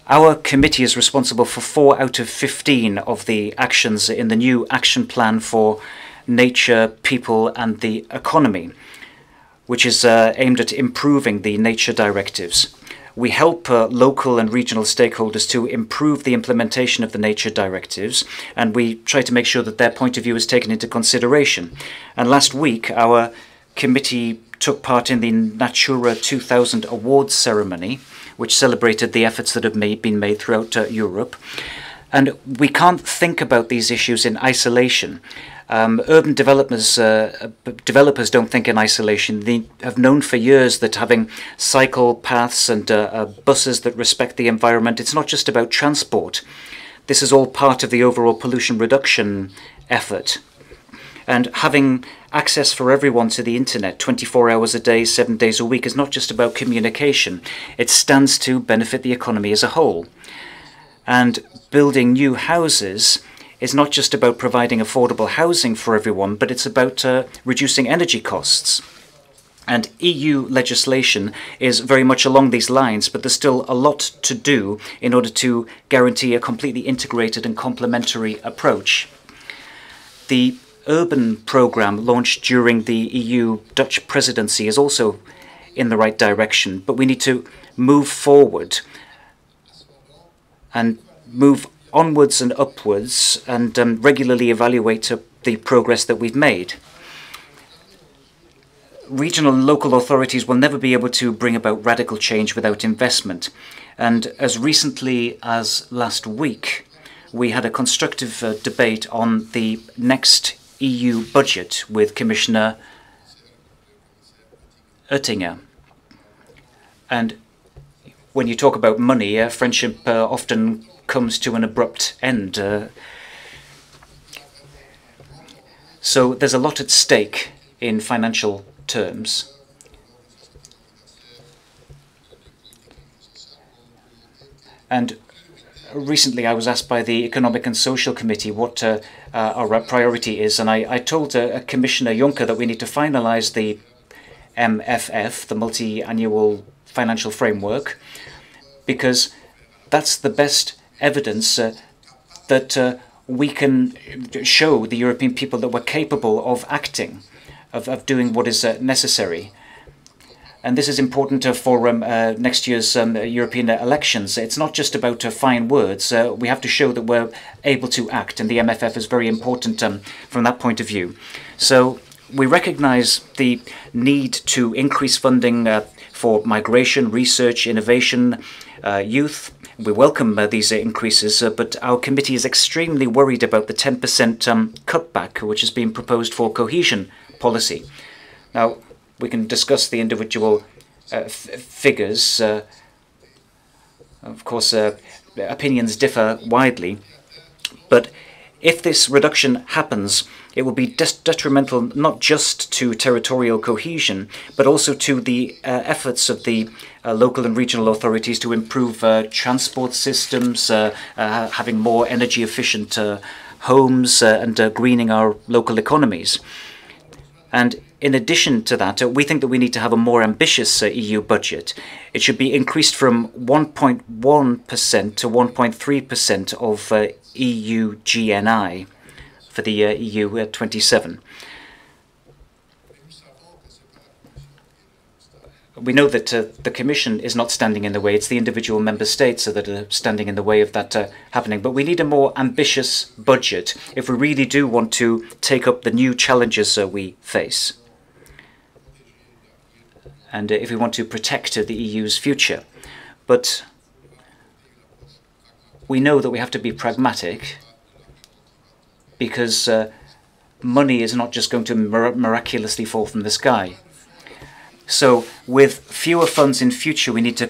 Our committee is responsible for 4 out of 15 of the actions in the new action plan for nature, people and the economy, which is aimed at improving the nature directives. We help local and regional stakeholders to improve the implementation of the nature directives, and we try to make sure that their point of view is taken into consideration. And last week, our committee took part in the Natura 2000 awards ceremony, which celebrated the efforts that have been made throughout Europe. And we can't think about these issues in isolation. Urban developers don't think in isolation. They have known for years that having cycle paths and buses that respect the environment, it's not just about transport. This is all part of the overall pollution reduction effort. And having access for everyone to the internet 24 hours a day, 7 days a week is not just about communication. It stands to benefit the economy as a whole. And building new houses is not just about providing affordable housing for everyone, but it's about reducing energy costs. And EU legislation is very much along these lines, but there's still a lot to do in order to guarantee a completely integrated and complementary approach. The urban programme launched during the EU Dutch presidency is also in the right direction, but we need to move forward and move onwards and upwards and regularly evaluate the progress that we've made. Regional and local authorities will never be able to bring about radical change without investment. And as recently as last week, we had a constructive debate on the next EU budget with Commissioner Oettinger. And when you talk about money, friendship often comes to an abrupt end. So there's a lot at stake in financial terms. And recently I was asked by the Economic and Social Committee what our priority is, and I told Commissioner Juncker that we need to finalise the MFF, the Multi-Annual Financial Framework, because that's the best evidence that we can show the European people that we're capable of acting, of doing what is necessary. And this is important for next year's European elections. It's not just about fine words. We have to show that we're able to act, and the MFF is very important from that point of view. So we recognise the need to increase funding for migration, research, innovation, youth. We welcome these increases, but our committee is extremely worried about the 10% cutback which has been proposed for cohesion policy. Now, we can discuss the individual figures. Of course, opinions differ widely, but if this reduction happens, it will be detrimental not just to territorial cohesion, but also to the efforts of the local and regional authorities to improve transport systems, having more energy efficient homes, and greening our local economies. And in addition to that, we think that we need to have a more ambitious EU budget. It should be increased from 1.1% to 1.3% of EU GNI for the EU 27. We know that the Commission is not standing in the way. It's the individual member states that are standing in the way of that happening. But we need a more ambitious budget if we really do want to take up the new challenges we face, and if we want to protect the EU's future. But we know that we have to be pragmatic, because money is not just going to miraculously fall from the sky. So with fewer funds in future, we need to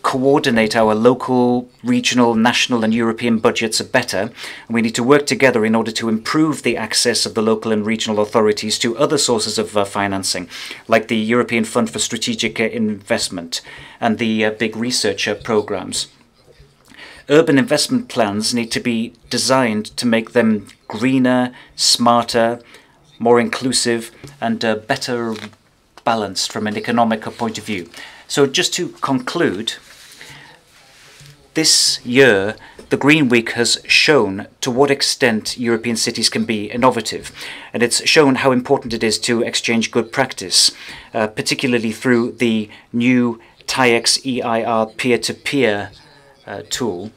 coordinate our local, regional, national and European budgets better. And we need to work together in order to improve the access of the local and regional authorities to other sources of financing, like the European Fund for Strategic Investment and the big research programs. Urban investment plans need to be designed to make them greener, smarter, more inclusive and better balanced from an economic point of view. So just to conclude, this year the Green Week has shown to what extent European cities can be innovative, and it's shown how important it is to exchange good practice, particularly through the new TAIEX EIR peer-to-peer tool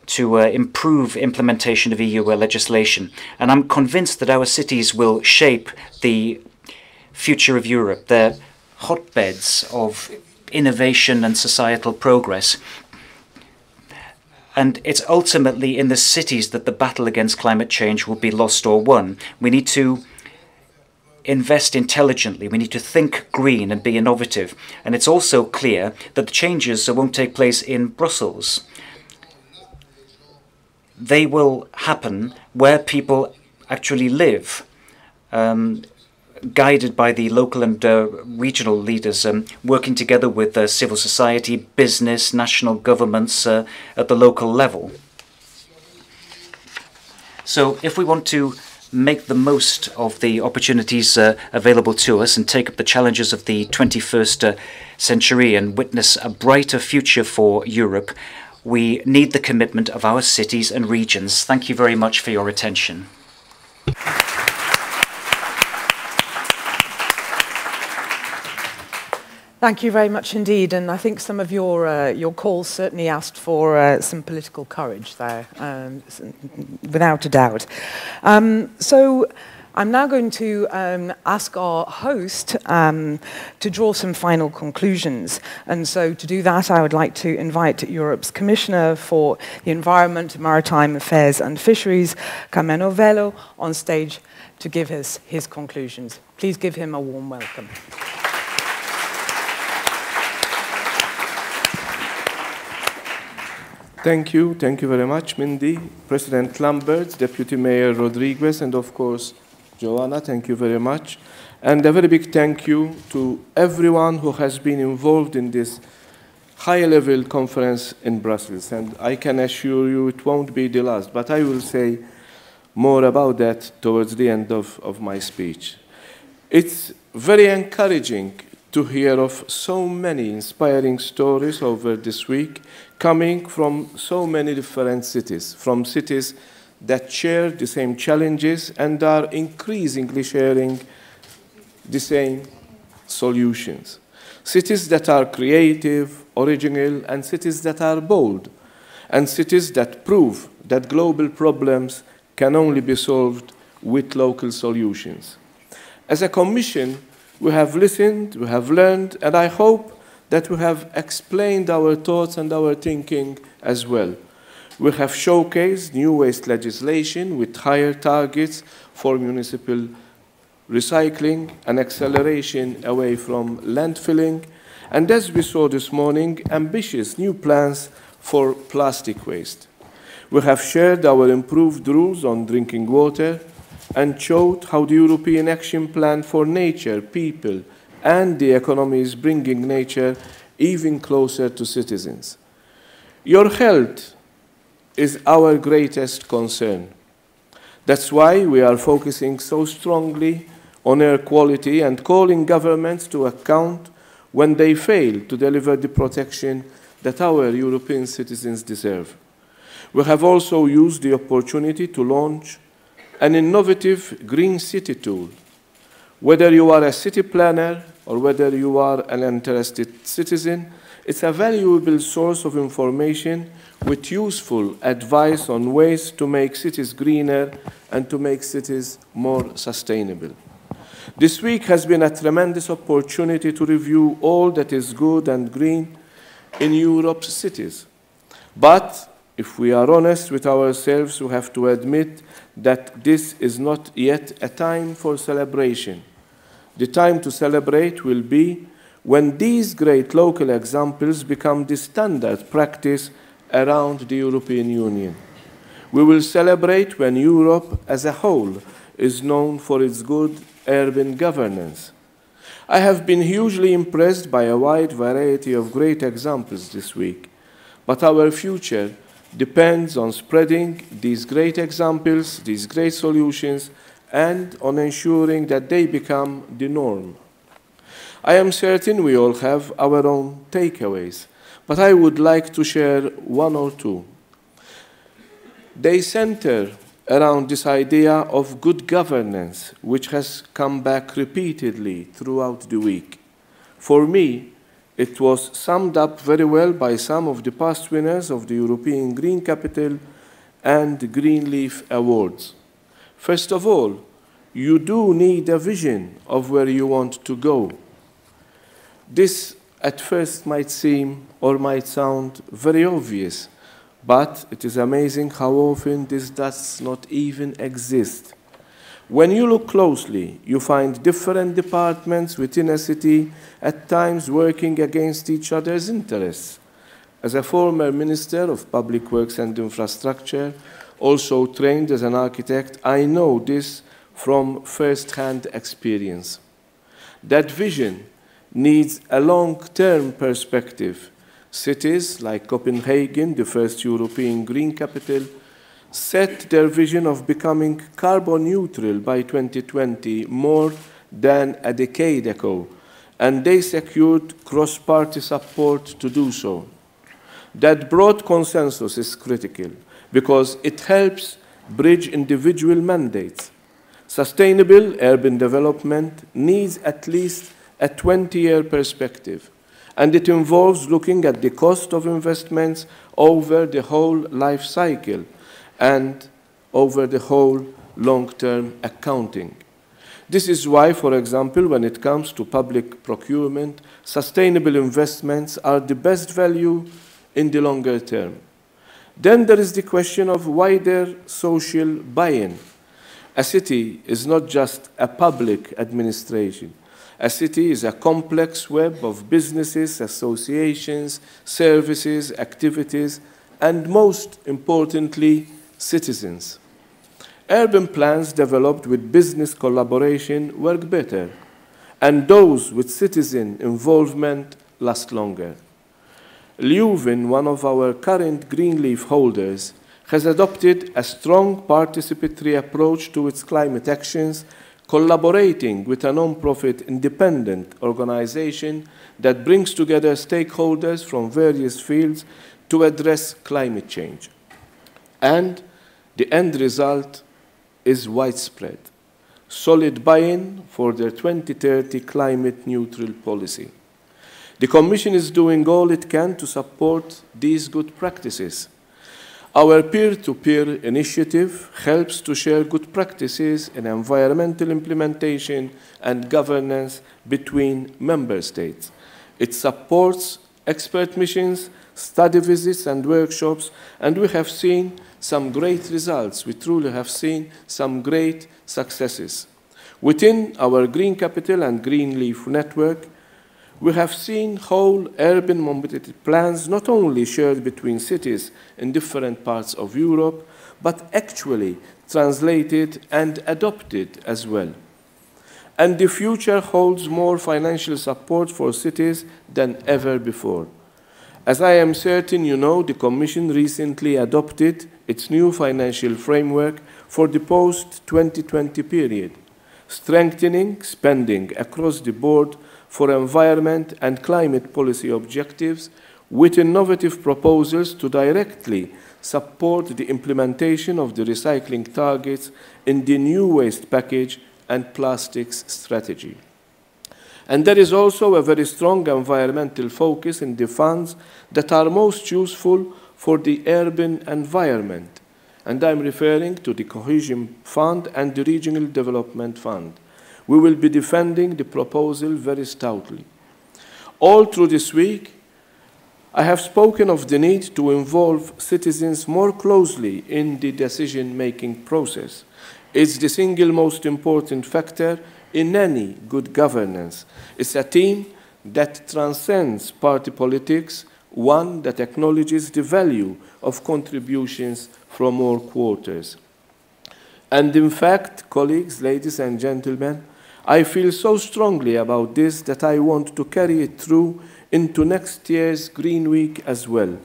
to improve implementation of EU legislation. And I'm convinced that our cities will shape the future of Europe. They're hotbeds of innovation and societal progress. And it's ultimately in the cities that the battle against climate change will be lost or won. We need to invest intelligently. We need to think green and be innovative. And it's also clear that the changes won't take place in Brussels. They will happen where people actually live, guided by the local and regional leaders, working together with civil society, business, national governments at the local level. So if we want to make the most of the opportunities available to us and take up the challenges of the 21st century and witness a brighter future for Europe, we need the commitment of our cities and regions. Thank you very much for your attention. Thank you very much indeed, and I think some of your calls certainly asked for some political courage there, without a doubt. So I'm now going to ask our host to draw some final conclusions, and so to do that I would like to invite Europe's Commissioner for the Environment, Maritime Affairs and Fisheries, Carmelo Velo, on stage to give us his conclusions. Please give him a warm welcome. Thank you very much, Mindy, President Lamberts, Deputy Mayor Rodriguez, and of course, Joanna, thank you very much. And a very big thank you to everyone who has been involved in this high-level conference in Brussels. And I can assure you it won't be the last, but I will say more about that towards the end of my speech. It's very encouraging to hear of so many inspiring stories over this week, coming from so many different cities, from cities that share the same challenges and are increasingly sharing the same solutions. Cities that are creative, original, and cities that are bold, and cities that prove that global problems can only be solved with local solutions. As a Commission, we have listened, we have learned, and I hope that we have explained our thoughts and our thinking as well. We have showcased new waste legislation with higher targets for municipal recycling and acceleration away from landfilling, and as we saw this morning, ambitious new plans for plastic waste. We have shared our improved rules on drinking water and showed how the European Action Plan for Nature, People, and the economy is bringing nature even closer to citizens. Your health is our greatest concern. That's why we are focusing so strongly on air quality and calling governments to account when they fail to deliver the protection that our European citizens deserve. We have also used the opportunity to launch an innovative Green City tool. Whether you are a city planner or whether you are an interested citizen, it's a valuable source of information with useful advice on ways to make cities greener and to make cities more sustainable. This week has been a tremendous opportunity to review all that is good and green in Europe's cities. But if we are honest with ourselves, we have to admit that this is not yet a time for celebration. The time to celebrate will be when these great local examples become the standard practice around the European Union. We will celebrate when Europe as a whole is known for its good urban governance. I have been hugely impressed by a wide variety of great examples this week, but our future depends on spreading these great examples, these great solutions, and on ensuring that they become the norm. I am certain we all have our own takeaways, but I would like to share one or two. They center around this idea of good governance, which has come back repeatedly throughout the week. For me, it was summed up very well by some of the past winners of the European Green Capital and Green Leaf Awards. First of all, you do need a vision of where you want to go. This at first might seem or might sound very obvious, But it is amazing how often this does not even exist. When you look closely, you find different departments within a city at times working against each other's interests. As a former Minister of Public Works and Infrastructure, also trained as an architect, I know this from first-hand experience. That vision needs a long-term perspective. Cities like Copenhagen, the first European green capital, set their vision of becoming carbon neutral by 2020 more than a decade ago, and they secured cross-party support to do so. That broad consensus is critical because it helps bridge individual mandates. Sustainable urban development needs at least a 20-year perspective, and it involves looking at the cost of investments over the whole life cycle and over the whole long-term accounting. This is why, for example, when it comes to public procurement, sustainable investments are the best value in the longer term. Then there is the question of wider social buy-in. A city is not just a public administration. A city is a complex web of businesses, associations, services, activities, and most importantly, citizens. Urban plans developed with business collaboration work better, and those with citizen involvement last longer. Leuven, one of our current Greenleaf holders, has adopted a strong participatory approach to its climate actions, collaborating with a non-profit independent organization that brings together stakeholders from various fields to address climate change. And the end result is widespread, solid buy-in for their 2030 climate neutral policy. The Commission is doing all it can to support these good practices. Our peer-to-peer initiative helps to share good practices in environmental implementation and governance between member states. It supports expert missions, study visits and workshops, and we have seen some great results. We truly have seen some great successes. Within our Green Capital and Greenleaf network, we have seen whole urban mobility plans not only shared between cities in different parts of Europe, but actually translated and adopted as well. And the future holds more financial support for cities than ever before. As I am certain you know, the Commission recently adopted its new financial framework for the post-2020 period, strengthening spending across the board for environment and climate policy objectives with innovative proposals to directly support the implementation of the recycling targets in the new waste package and plastics strategy. And there is also a very strong environmental focus in the funds that are most useful for the urban environment. And I'm referring to the Cohesion Fund and the Regional Development Fund. We will be defending the proposal very stoutly. All through this week, I have spoken of the need to involve citizens more closely in the decision-making process. It's the single most important factor in any good governance. It's a team that transcends party politics, one that acknowledges the value of contributions from all quarters. And in fact, colleagues, ladies and gentlemen, I feel so strongly about this that I want to carry it through into next year's Green Week as well.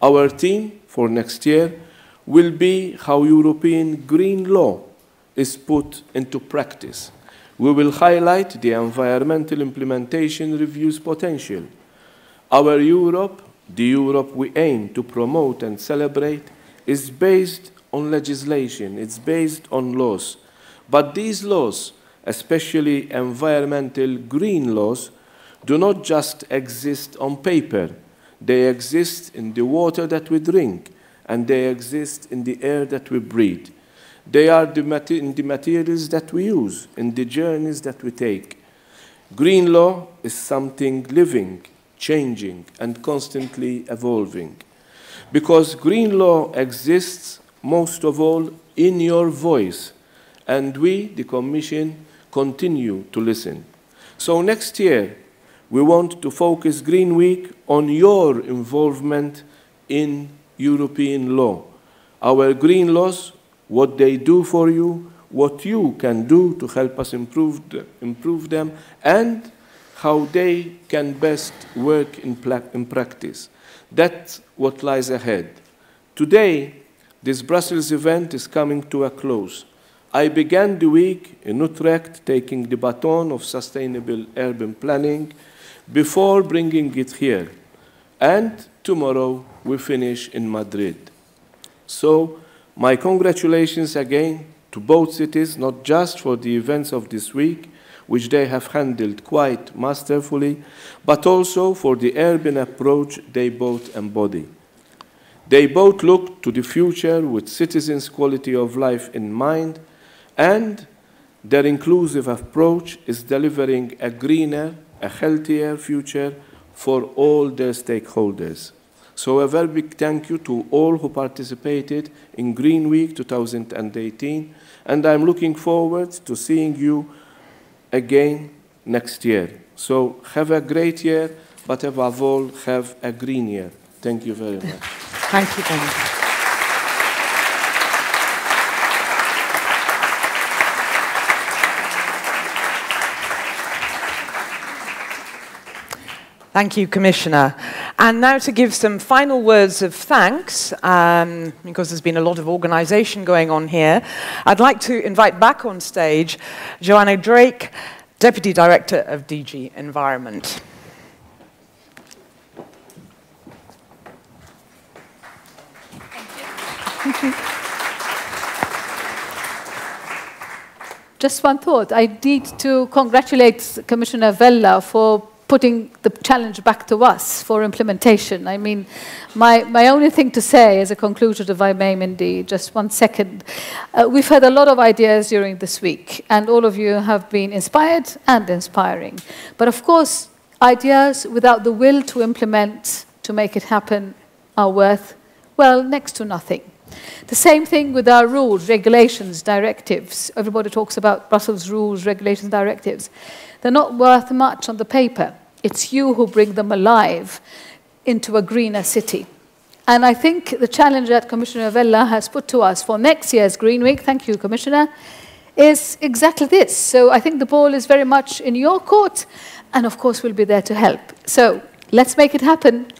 Our theme for next year will be how European green law is put into practice. We will highlight the environmental implementation review's potential. Our Europe, the Europe we aim to promote and celebrate, is based on legislation, it's based on laws. But these laws, especially environmental green laws, do not just exist on paper. They exist in the water that we drink, and they exist in the air that we breathe. They are in the materials that we use, in the journeys that we take. Green law is something living, changing, and constantly evolving. because green law exists most of all in your voice, and we, the Commission, continue to listen. So next year, we want to focus Green Week on your involvement in European law. Our green laws, what they do for you, what you can do to help us improve them, and how they can best work in practice. That's what lies ahead. Today, this Brussels event is coming to a close. I began the week in Utrecht, taking the baton of sustainable urban planning before bringing it here. And tomorrow, we finish in Madrid. So, my congratulations again to both cities, not just for the events of this week, which they have handled quite masterfully, but also for the urban approach they both embody. They both look to the future with citizens' quality of life in mind, and their inclusive approach is delivering a greener, a healthier future for all their stakeholders. So a very big thank you to all who participated in Green Week 2018, and I'm looking forward to seeing you again next year. So have a great year, but above all, have a green year. Thank you very much. Thank you, Ben. Thank you, Commissioner. And now to give some final words of thanks, because there's been a lot of organisation going on here, I'd like to invite back on stage Joanna Drake, Deputy Director of DG Environment. Thank you. Just one thought. I need to congratulate Commissioner Vella for putting the challenge back to us for implementation. I mean, my only thing to say as a conclusion, if I may, Mindy, just 1 second. We've had a lot of ideas during this week, and all of you have been inspired and inspiring. But of course, ideas without the will to implement, to make it happen, are worth, well, next to nothing. The same thing with our rules, regulations, directives. Everybody talks about Brussels rules, regulations, directives. They're not worth much on the paper. It's you who bring them alive into a greener city. And I think the challenge that Commissioner Vella has put to us for next year's Green Week, thank you, Commissioner, is exactly this. So I think the ball is very much in your court, and of course we'll be there to help. So let's make it happen.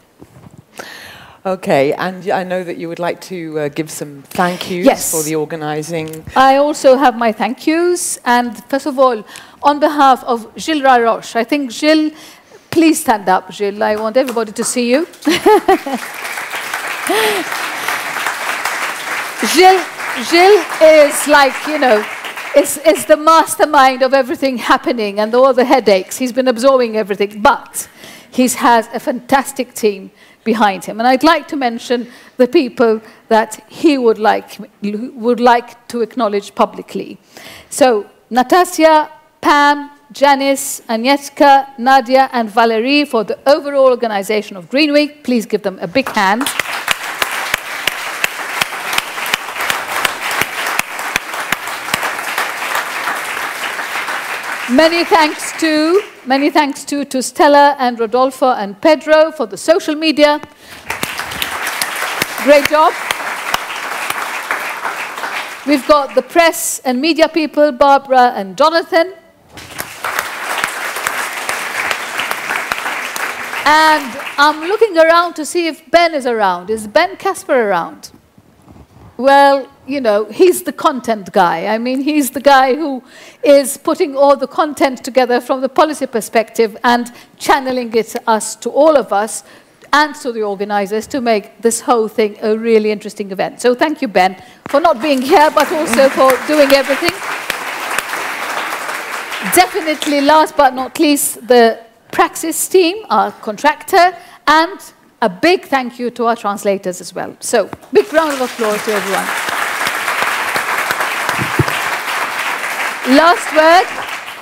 Okay, and I know that you would like to give some thank yous for the organising. I also have my thank yous, and first of all, on behalf of Gilles Laroche, I think Gilles, please stand up, Gilles. I want everybody to see you. Gilles is like, you know, is the mastermind of everything happening and all the headaches. He's been absorbing everything, but he has a fantastic team behind him. And I'd like to mention the people that he would like to acknowledge publicly. So, Natasja, Pam, Janice, Agnieszka, Nadia, and Valerie for the overall organization of Green Week. Please give them a big hand. Many thanks to Stella and Rodolfo and Pedro for the social media. Great job. We've got the press and media people, Barbara and Jonathan. And I'm looking around to see if Ben is around. Is Ben Casper around? Well, you know, he's the content guy. I mean, he's the guy who is putting all the content together from the policy perspective and channeling it to all of us and to the organizers to make this whole thing a really interesting event. So thank you, Ben, for not being here, but also for doing everything. Definitely, last but not least, the Praxis team, our contractor, and a big thank you to our translators as well. So, big round of applause to everyone. Last word,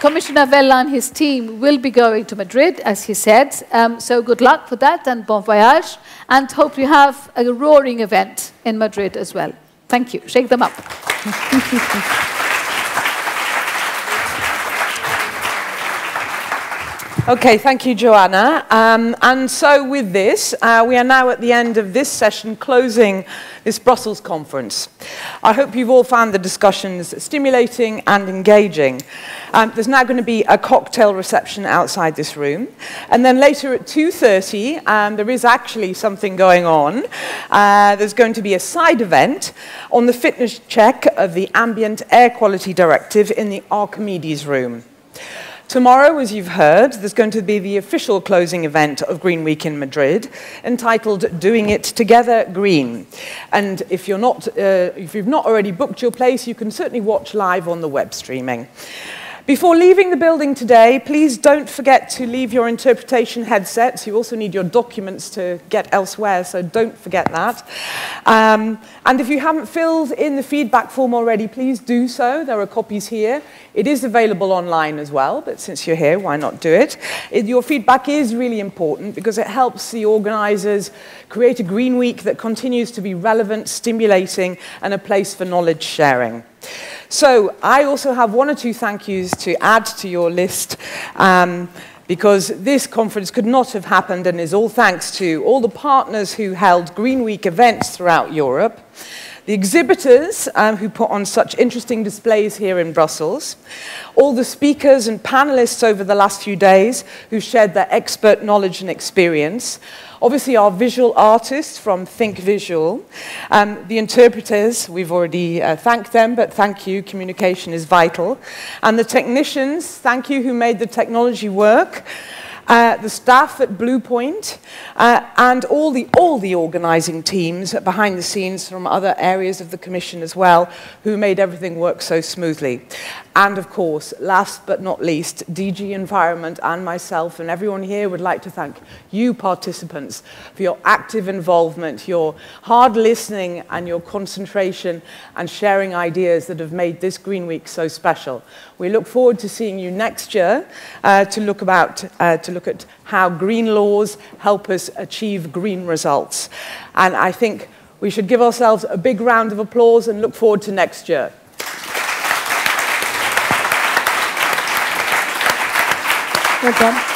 Commissioner Vella and his team will be going to Madrid, as he said. So good luck for that and bon voyage. And hope you have a roaring event in Madrid as well. Thank you. Shake them up. Okay, thank you, Joanna. And so with this, we are now at the end of this session, closing this Brussels conference. I hope you've all found the discussions stimulating and engaging. There's now going to be a cocktail reception outside this room. And then later at 2:30, there is actually something going on. There's going to be a side event on the fitness check of the Ambient Air Quality Directive in the Archimedes room. Tomorrow, as you've heard, there's going to be the official closing event of Green Week in Madrid, entitled Doing It Together Green. And if you've not already booked your place, you can certainly watch live on the web streaming. Before leaving the building today, please don't forget to leave your interpretation headsets. You also need your documents to get elsewhere, so don't forget that. And if you haven't filled in the feedback form already, please do so. There are copies here. It is available online as well, but since you're here, why not do it? Your feedback is really important because it helps the organisers create a Green Week that continues to be relevant, stimulating, and a place for knowledge sharing. So I also have one or two thank yous to add to your list because this conference could not have happened and is all thanks to all the partners who held Green Week events throughout Europe, the exhibitors who put on such interesting displays here in Brussels, all the speakers and panelists over the last few days who shared their expert knowledge and experience, obviously our visual artists from Think Visual, the interpreters, we've already thanked them, but thank you, communication is vital, and the technicians, thank you, who made the technology work, the staff at Bluepoint, and all the organising teams behind the scenes from other areas of the Commission as well, who made everything work so smoothly. And of course, last but not least, DG Environment and myself and everyone here would like to thank you participants for your active involvement, your hard listening and your concentration and sharing ideas that have made this Green Week so special. We look forward to seeing you next year to look at how green laws help us achieve green results. And I think we should give ourselves a big round of applause and look forward to next year. Well done.